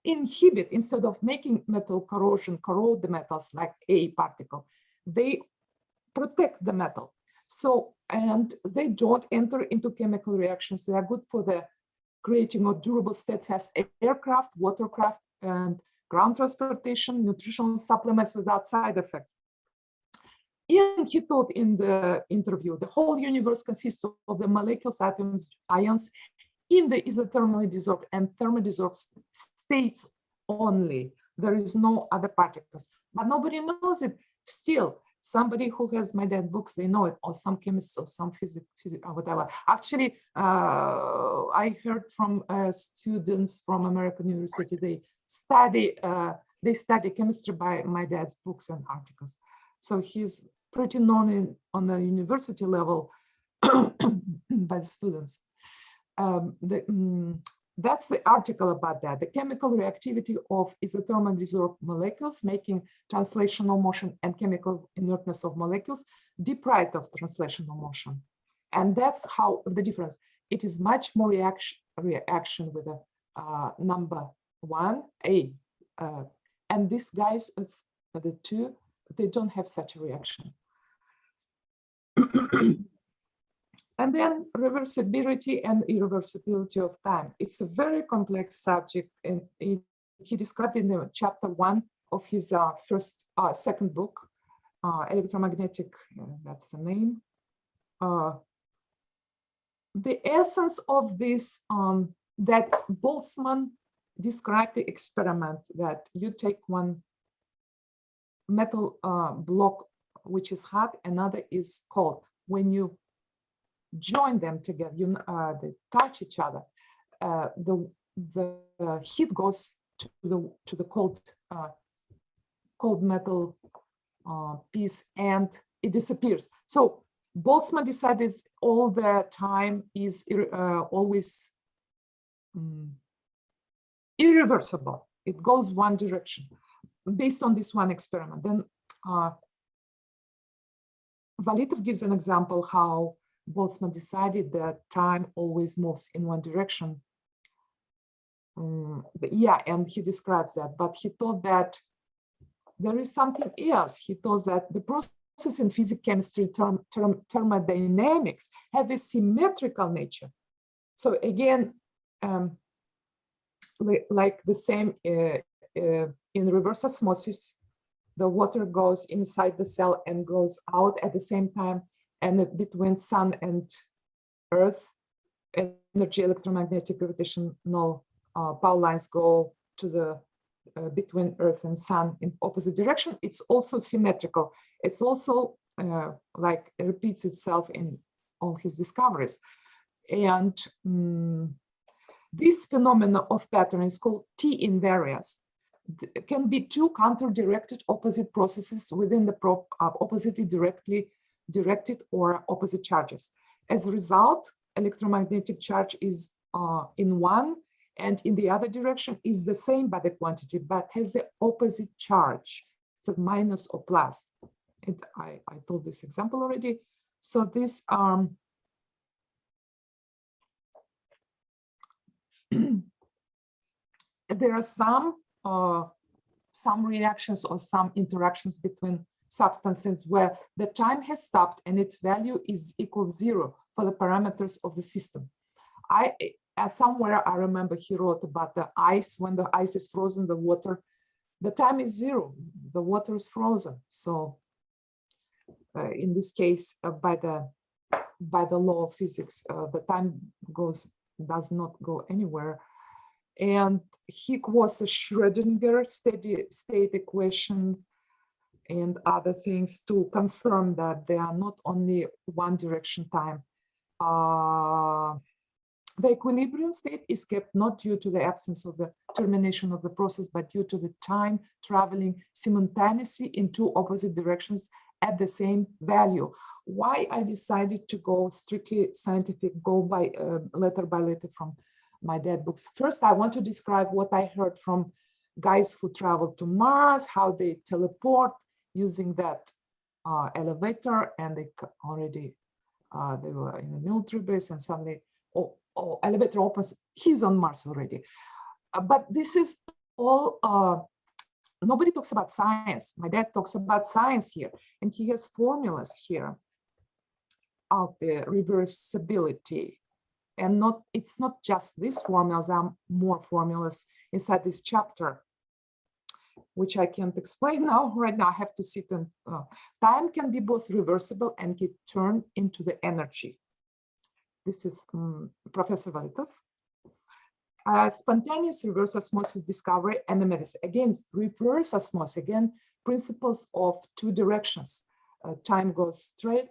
inhibit, instead of making metal corrosion, corrode the metals like A particle, they protect the metal. So, and they don't enter into chemical reactions. They are good for the creating of durable, steadfast aircraft, watercraft, and ground transportation, nutritional supplements without side effects. And he taught in the interview, the whole universe consists of the molecules, atoms, ions in the isothermally dissolved and thermodissolved states only. There is no other particles, but nobody knows it. Still, somebody who has my dad books, they know it, or some chemists or some physics or whatever. Actually, I heard from students from American University, they study chemistry by my dad's books and articles. So he's pretty known on the university level by the students. That's the article about that. The chemical reactivity of isothermally dissolved molecules, making translational motion and chemical inertness of molecules deprived of translational motion. And that's how the difference. It is much more reaction with a number 1A. And these guys, the two, they don't have such a reaction. And then reversibility and irreversibility of time. It's a very complex subject, and he described in the chapter 1 of his second book. electromagnetic, that's the name. The essence of this, that Boltzmann described the experiment that you take one metal block which is hot, another is cold. When you join them together, they touch each other. The heat goes to the cold metal piece and it disappears. So Boltzmann decided all the time is always irreversible. It goes one direction based on this one experiment. Then Valitov gives an example how Boltzmann decided that time always moves in one direction. Yeah, and he describes that, but he thought that there is something else. He thought that the process in physics, chemistry, thermodynamics have a symmetrical nature. So again, like the same in reverse osmosis, the water goes inside the cell and goes out at the same time, and between sun and earth, energy, electromagnetic, gravitational power lines go to the between earth and sun in opposite direction. It's also symmetrical. It's also like it repeats itself in all his discoveries. And this phenomenon of pattern is called T invariance. It can be two counter-directed opposite processes within the oppositely directed or opposite charges. As a result, electromagnetic charge is in one, and in the other direction is the same by the quantity, but has the opposite charge, so minus or plus. And I told this example already. So this there are some reactions or some interactions between substances where the time has stopped and its value is equal 0 for the parameters of the system. Somewhere I remember he wrote about the ice. When the ice is frozen, the time is 0. The water is frozen. So in this case, by the law of physics, the time does not go anywhere. And he quotes the Schrödinger steady state equation and other things to confirm that they are not only one direction time. The equilibrium state is kept not due to the absence of the termination of the process, but due to the time traveling simultaneously in two opposite directions at the same value. Why I decided to go strictly scientific, go by letter from my dad books. First, I want to describe what I heard from guys who traveled to Mars, how they teleport using that elevator, and they were in a military base, and suddenly, elevator opens, he's on Mars already. But this is all, nobody talks about science. My dad talks about science here, and he has formulas here of the reversibility. And it's not just these formulas, there are more formulas inside this chapter, which I can't explain now. Right now, I have to sit and time can be both reversible and get turned into the energy. This is Professor Valitov. Spontaneous reverse osmosis discovery and the medicine. Again, reverse osmosis, again, principles of two directions. Time goes straight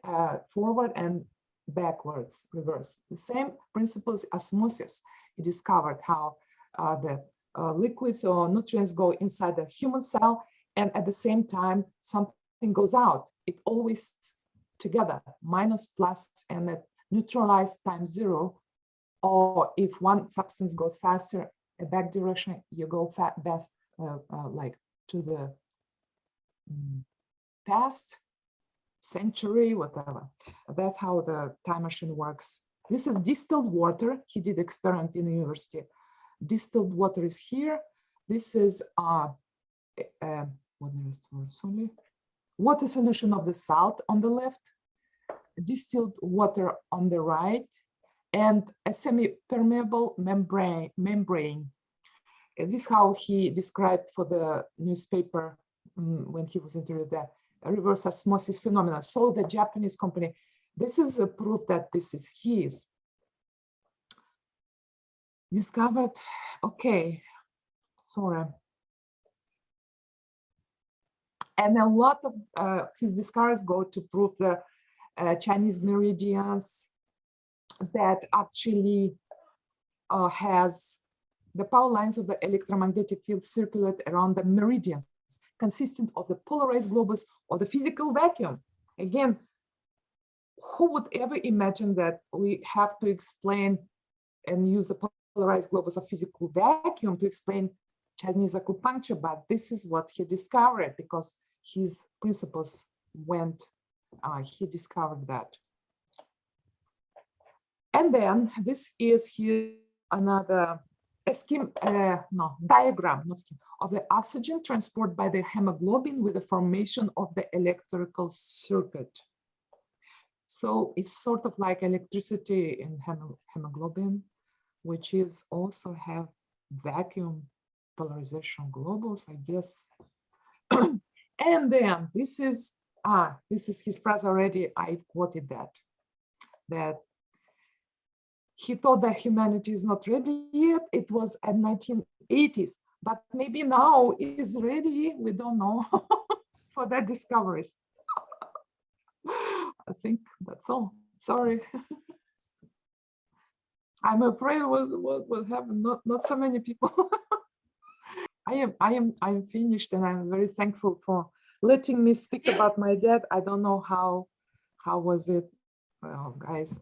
forward and backwards, reverse. The same principles, osmosis. He discovered how the liquids or nutrients go inside the human cell, and at the same time, something goes out. It always together, minus, plus, and that neutralized times 0. Or if one substance goes faster, a back direction, you go best like to the past century, whatever. That's how the time machine works. This is distilled water. He did experiment in the university. Distilled water is here. This is water solution of the salt on the left, distilled water on the right, and a semi-permeable membrane. And this is how he described for the newspaper when he was interviewed that reverse osmosis phenomena. So the Japanese company, this is a proof that this is his. Discovered, okay, sorry. And a lot of his discoveries go to prove the Chinese meridians that actually has the power lines of the electromagnetic field circulate around the meridians, consistent of the polarized globus or the physical vacuum. Again, who would ever imagine that we have to explain and use the polarized globus of physical vacuum to explain Chinese acupuncture? But this is what he discovered because his principles went, he discovered that. And then this is here another scheme, diagram, not scheme, of the oxygen transport by the hemoglobin with the formation of the electrical circuit. So it's sort of like electricity in hemoglobin, which is also have vacuum polarization globals, I guess. And then this is his phrase already. I quoted that he thought that humanity is not ready yet. It was at 1980s, but maybe now is ready. We don't know for that discoveries. I think that's all. Sorry. I'm afraid will happen. Not so many people. I'm finished, and I'm very thankful for letting me speak about my dad. I don't know how was it, well, guys.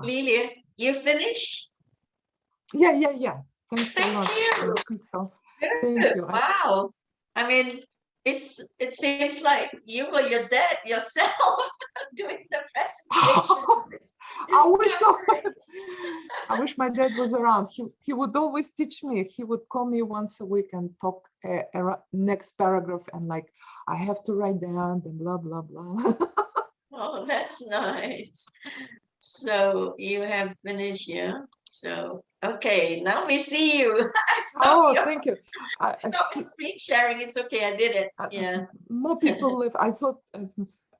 Lilia, you finished? Yeah. Thanks a lot, you. Crystal. Good. Thank you. Wow. I mean, it seems like you were your dad yourself doing the presentation. I wish my dad was around. He would always teach me. He would call me once a week and talk next paragraph, and like I have to write down and blah blah blah. Oh, that's nice. So you have finished, yeah? So okay, now we see you. Thank you. Stop screen sharing. It's okay. I did it. Yeah. More people live. I thought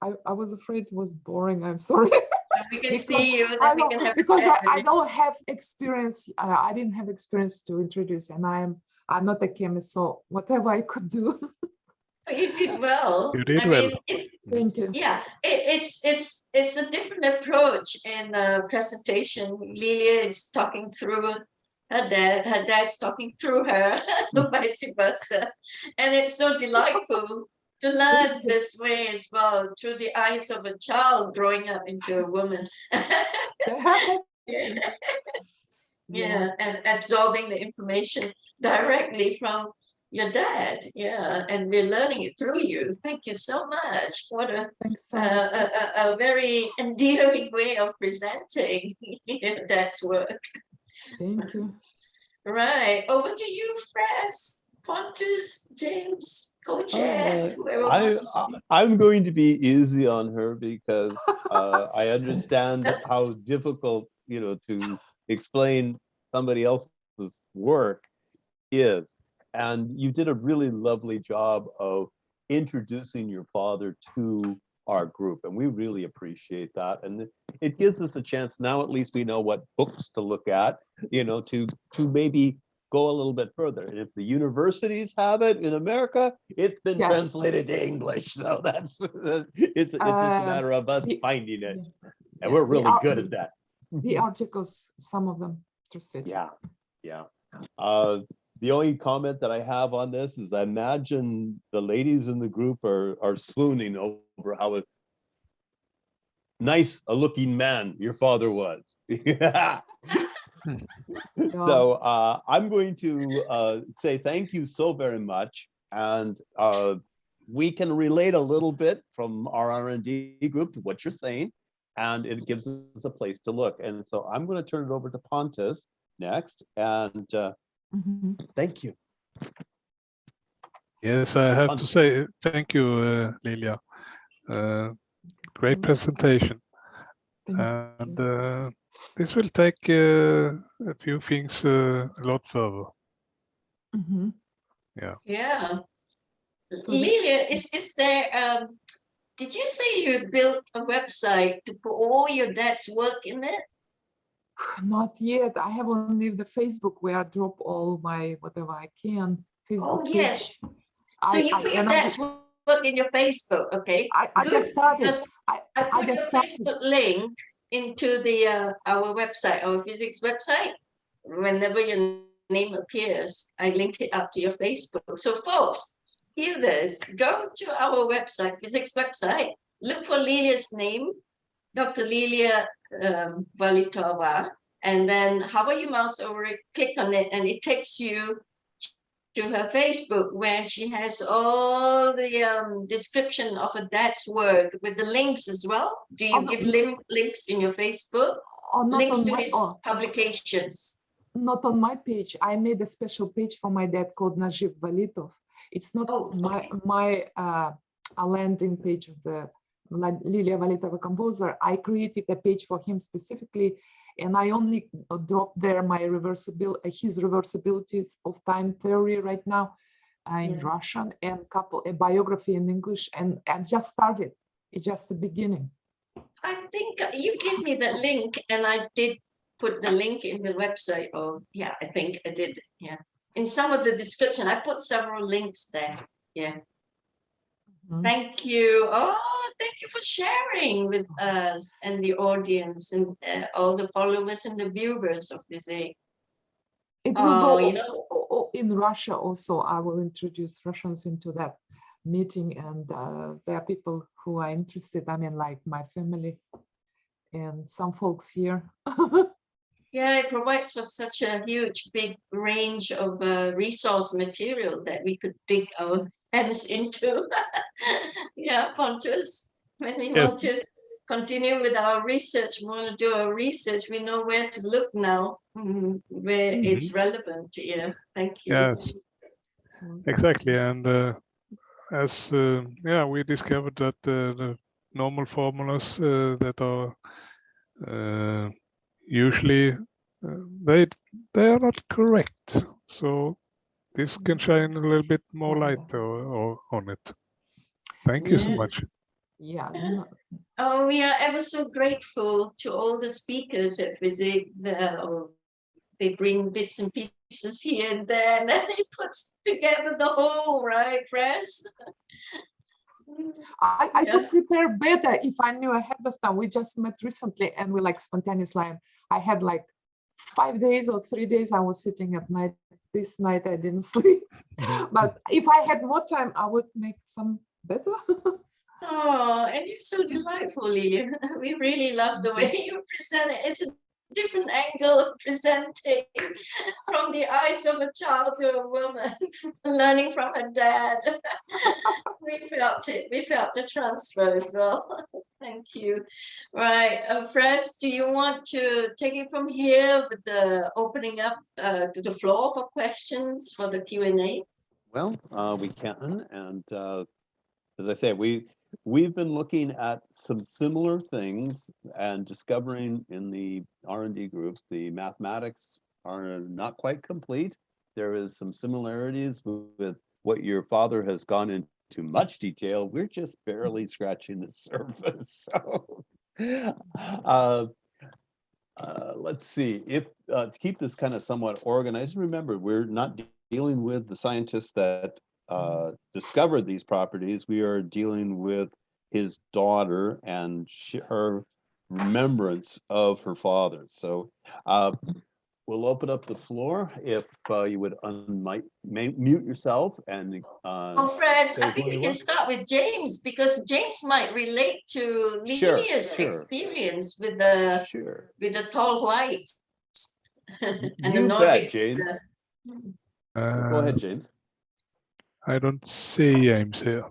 I was afraid it was boring. I'm sorry. So we can see you. I know, because I don't have experience. I didn't have experience to introduce, and I'm not a chemist, so whatever I could do. You did well. You did well. Thank you. Yeah, it's a different approach in presentation. Lilia is talking through her dad's talking through her, vice versa, and it's so delightful to learn this way as well, through the eyes of a child growing up into a woman. Yeah, and absorbing the information directly from your dad, yeah, and we're learning it through you. Thank you so much. What a very endearing way of presenting your dad's work. Thank you. Right, over to you, Fres, Pontus, James, co-chairs, whoever wants to speak. I'm going to be easy on her because I understand how difficult, to explain somebody else's work is. And you did a really lovely job of introducing your father to our group, and we really appreciate that. And it gives us a chance now, at least we know what books to look at, to maybe go a little bit further. And if the universities have it in America, it's been translated to English. So it's just a matter of us finding it. And we're really good at that. The articles, some of them interested. Yeah. The only comment that I have on this is I imagine the ladies in the group are swooning over how nice a looking man your father was. So I'm going to say thank you so very much. And we can relate a little bit from our R&D group to what you're saying, and it gives us a place to look. And so I'm going to turn it over to Pontus next. And thank you. Yes, I have to say thank you, Lilia. Great presentation. And this will take a few things a lot further. Yeah. Lilia, is there, did you say you built a website to put all your dad's work in it? Not yet. I have only the Facebook where I drop all my whatever I can. Facebook Oh, page. yes. So you put your dad's work in your Facebook, okay? I just started. Because I put your Facebook link into the our website, our physics website. Whenever your name appears, I linked it up to your Facebook. So folks, hear this. Go to our website, physics website. Look for Lilia's name, Dr. Lilia Valitova, and then hover your mouse over it, click on it, and it takes you to her Facebook, where she has all the description of her dad's work with the links as well. Do you give links in your Facebook? Links to his publications. Not on my page. I made a special page for my dad called Najib Valitov. It's not my landing page of the Lilia Valitova composer. I created a page for him specifically, and I only dropped there my his reversibilities of time theory right now in Russian, and a biography in English, and just started. It's just the beginning. I think you gave me the link, and I did put the link in the website. Oh, yeah, I think I did. Yeah, in some of the description, I put several links there. Yeah. Thank you. Oh, thank you for sharing with us and the audience and all the followers and the viewers of this day. It will go in Russia also. I will introduce Russians into that meeting, and there are people who are interested. I mean, like my family and some folks here. Yeah, it provides for such a huge, big range of resource material that we could dig our hands into. Yeah, Pontus, when we want to continue with our research, we want to do our research, we know where to look now, where it's relevant. Yeah, thank you. Yes, exactly. And as we discovered that the normal formulas that are usually they are not correct, so this can shine a little bit more light on it. Thank you so much. Yeah. Oh, we are ever so grateful to all the speakers at FESIG. They bring bits and pieces here and there, and then it puts together the whole, right, Press? I could prepare better if I knew ahead of time. We just met recently, and we like spontaneous line. I had like 5 days or 3 days I was sitting at night. This night I didn't sleep. But if I had more time, I would make some better. Oh, and you're so delightful, Lilia. We really love the way you present it. It's a different angle of presenting from the eyes of a child to a woman, learning from her dad. We felt it. We felt the transfer as well. Thank you. Right, Fres, do you want to take it from here with the opening up to the floor for questions for the Q&A? Well, we can, and as I say, we've been looking at some similar things and discovering in the R&D group, the mathematics are not quite complete. There is some similarities with what your father has gone into much detail. We're just barely scratching the surface. So let's see, if to keep this kind of somewhat organized, remember, we're not dealing with the scientists that discovered these properties. We are dealing with his daughter and her remembrance of her father. So we'll open up the floor if you would mute yourself and Fres, I think we can start with James, because James might relate to Lilia's experience with the tall whites and the Nordic. James. Go ahead, James. I don't see James here.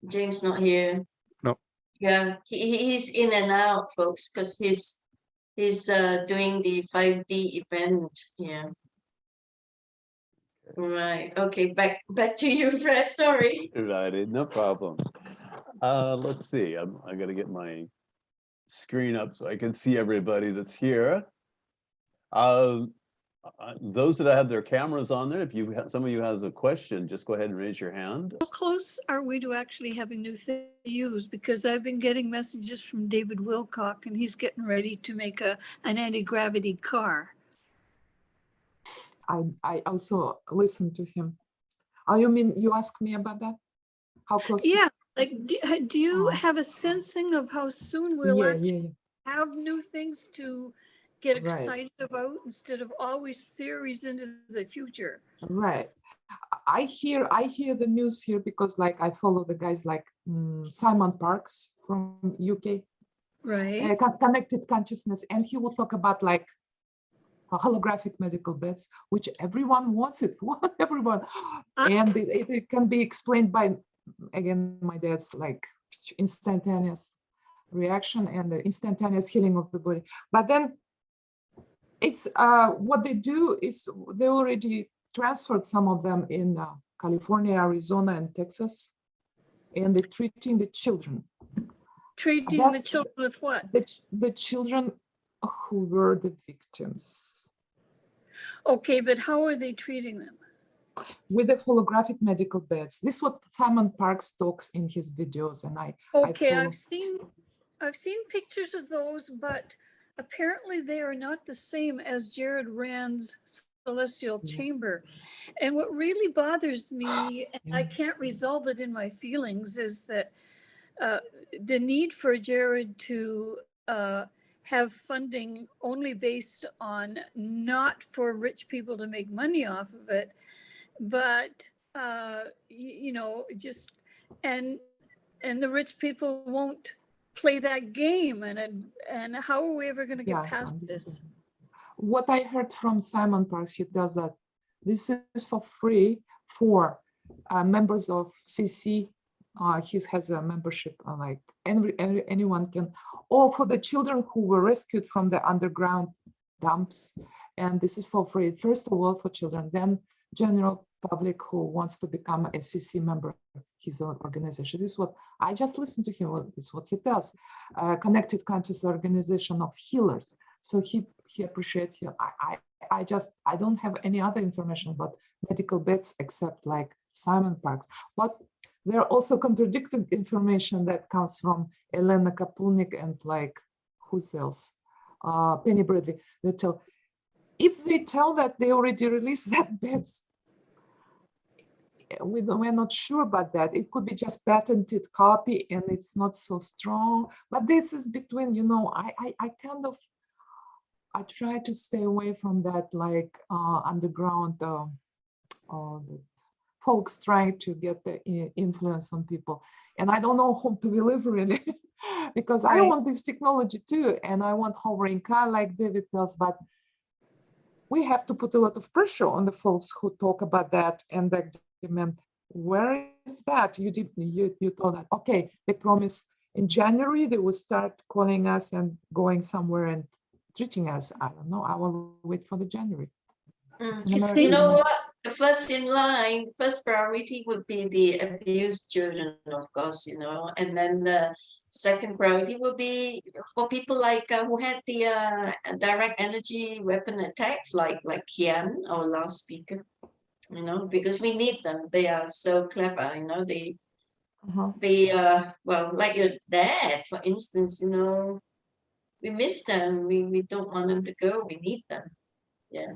James not here. No. Yeah, he's in and out, folks, because he's doing the 5D event. Yeah. Right. Okay. Back to you, Fred. Sorry. Right. No problem. Let's see. I got to get my screen up so I can see everybody that's here. those that have their cameras on there, if some of you has a question, just go ahead and raise your hand. How close are we to actually having new things to use? Because I've been getting messages from David Wilcock, and he's getting ready to make an anti-gravity car. I also listened to him. Oh, you mean you asked me about that? How close? Yeah, like do you have a sensing of how soon we'll actually have new things to get excited about instead of always theories into the future? Right. I hear the news here because like I follow the guys like Simon Parkes from UK, right? Connected consciousness, and he will talk about like holographic medical beds, which everyone wants it. Everyone, and it can be explained by, again, my dad's like instantaneous reaction and the instantaneous healing of the body. But then it's what they do is they already transferred some of them in California, Arizona, and Texas, and they're treating the children. Treating the children with what? The children who were the victims. Okay, but how are they treating them? With the holographic medical beds. This is what Simon Parkes talks in his videos, and I've seen pictures of those, but apparently they are not the same as Jared Rand's celestial chamber. And what really bothers me, and I can't resolve it in my feelings, is that the need for Jared to have funding only based on not for rich people to make money off of it, but just and the rich people won't play that game, and how are we ever going to get past this? What I heard from Simon Parkes, he does that. This is for free for members of CC. He has a membership, like anyone can, or for the children who were rescued from the underground dumps. And this is for free, first of all for children, then general public who wants to become a CC member, his own organization. This is what I just listened to him. This is what he does. Connected Conscious Organization of Healers. So he appreciates him. I don't have any other information about medical beds except like Simon Parkes. But there are also contradicting information that comes from Elena Kapulnik and like who else? Penny Bradley. If they tell that they already released that beds, we're not sure about that. It could be just patented copy and it's not so strong. But this is between, I try to stay away from that like underground folks trying to get the influence on people. And I don't know whom to believe really, because I want this technology too. And I want hovering car like David tells, but we have to put a lot of pressure on the folks who talk about that and that demand. Where is that? You told that, okay, they promised in January they will start calling us and going somewhere and treating us. I don't know. I will wait for the January. You know what? The first in line, first priority would be the abused children, of course, and then the second priority would be for people like who had the direct energy weapon attacks, like Kian, our last speaker, because we need them. They are so clever, they well, like your dad, for instance, we miss them. We don't want them to go. We need them. Yeah.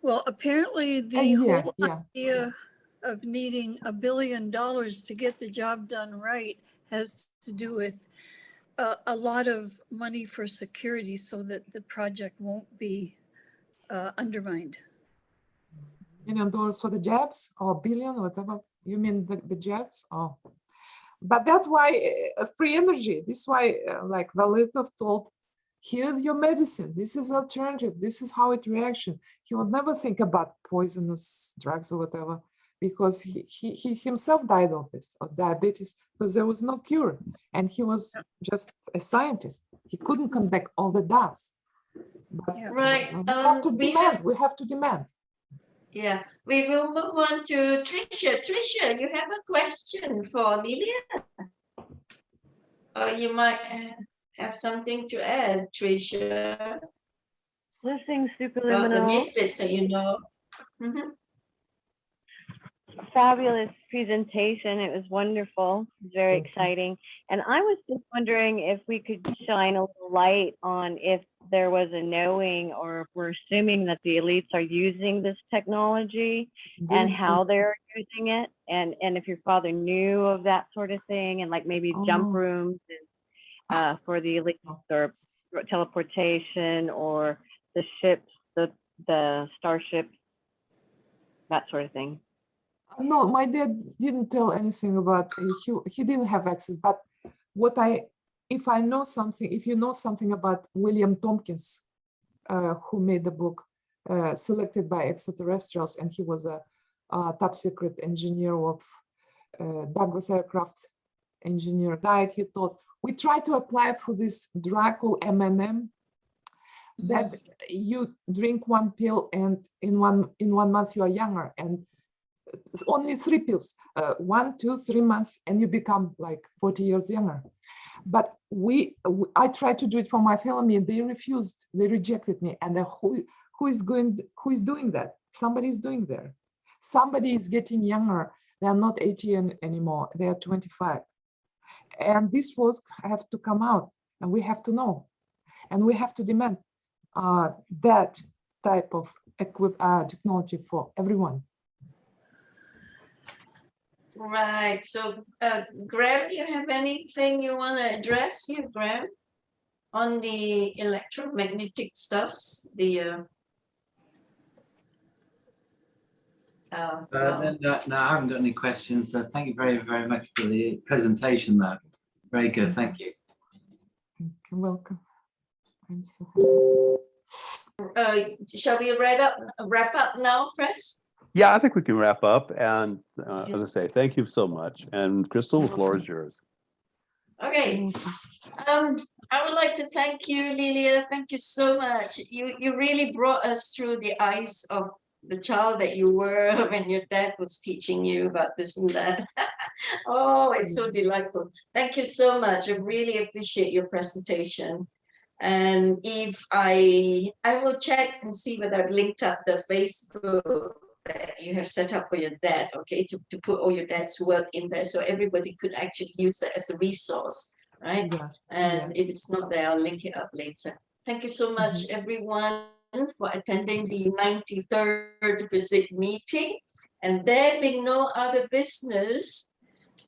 Well, apparently the whole idea of needing $1 billion to get the job done right has to do with a lot of money for security so that the project won't be undermined. $1 million for the jabs or billion, whatever. You mean the jabs? Oh, but that's why free energy. This is why like Valitov told, here's your medicine. This is alternative. This is how it reacts. He would never think about poisonous drugs or whatever, because he himself died of this, of diabetes, because there was no cure. And he was just a scientist. He couldn't connect all the dots. But right. We have to demand. Yeah, we will move on to Tricia. Tricia, you have a question for Lilia? Or you might have something to add, Tricia. Listening Well, the Superliminal. mid bit, so you know. Mhm. Fabulous presentation. It was wonderful. It was very Thank you. exciting. And I was just wondering if we could shine a little light on if there was a knowing, or if we're assuming that the elites are using this technology and They- how they're using it, and if your father knew of that sort of thing, and like maybe jump Oh. rooms and, for the elites, or teleportation, or the ships, the starships, that sort of thing. No, my dad didn't tell anything about, he didn't have access, but if I know something, if you know something about William Tompkins, who made the book Selected by Extraterrestrials, and he was a top secret engineer of Douglas aircraft engineer, died, he thought, we try to apply for this drug called M&M, that you drink one pill and in one month you are younger, and it's only 3 pills, 1, 2, 3 months, and you become like 40 years younger. But I tried to do it for my family, and they refused, they rejected me. And who is doing that? Somebody is doing there. Somebody is getting younger. They are not 80 anymore, they are 25. And these folks have to come out, and we have to know, and we have to demand that type of technology for everyone. Right. So, Graham, you have anything you want to address here, Graham, on the electromagnetic stuffs? The well, No, I haven't got any questions. Thank you very, very much for the presentation, though. Very good. Thank you. You're welcome. I'm so happy. shall we wrap up now, Fres? Yeah, I think we can wrap up. And as I say, thank you so much. And Crystal, the floor is yours. Okay. I would like to thank you, Lilia. Thank you so much. You really brought us through the eyes of the child that you were when your dad was teaching you about this and that. Oh, it's so delightful. Thank you so much. I really appreciate your presentation. And if I will check and see whether I've linked up the Facebook that you have set up for your dad, okay, to put all your dad's work in there, so everybody could actually use it as a resource, right? Yeah, And if it's not there, I'll link it up later. Thank you so much, everyone, for attending the 93rd FESIG meeting. And there being no other business,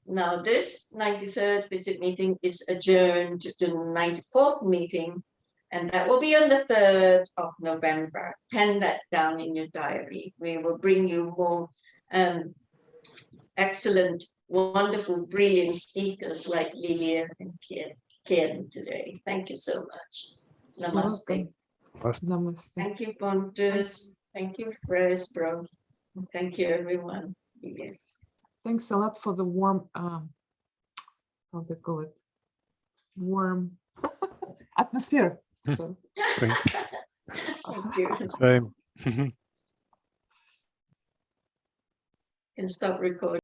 now this 93rd FESIG meeting is adjourned to the 94th meeting, and that will be on the 3rd of November. Pen that down in your diary. We will bring you more excellent, wonderful, brilliant speakers like Lilia and Ken today. Thank you so much. Namaste. Namaste. Thank you, Pontus. Thank you, Fres, bro. Thank you, everyone. Yes. Thanks a lot for the warm, how they call it, warm atmosphere. So. Thank you. Same. Can stop recording.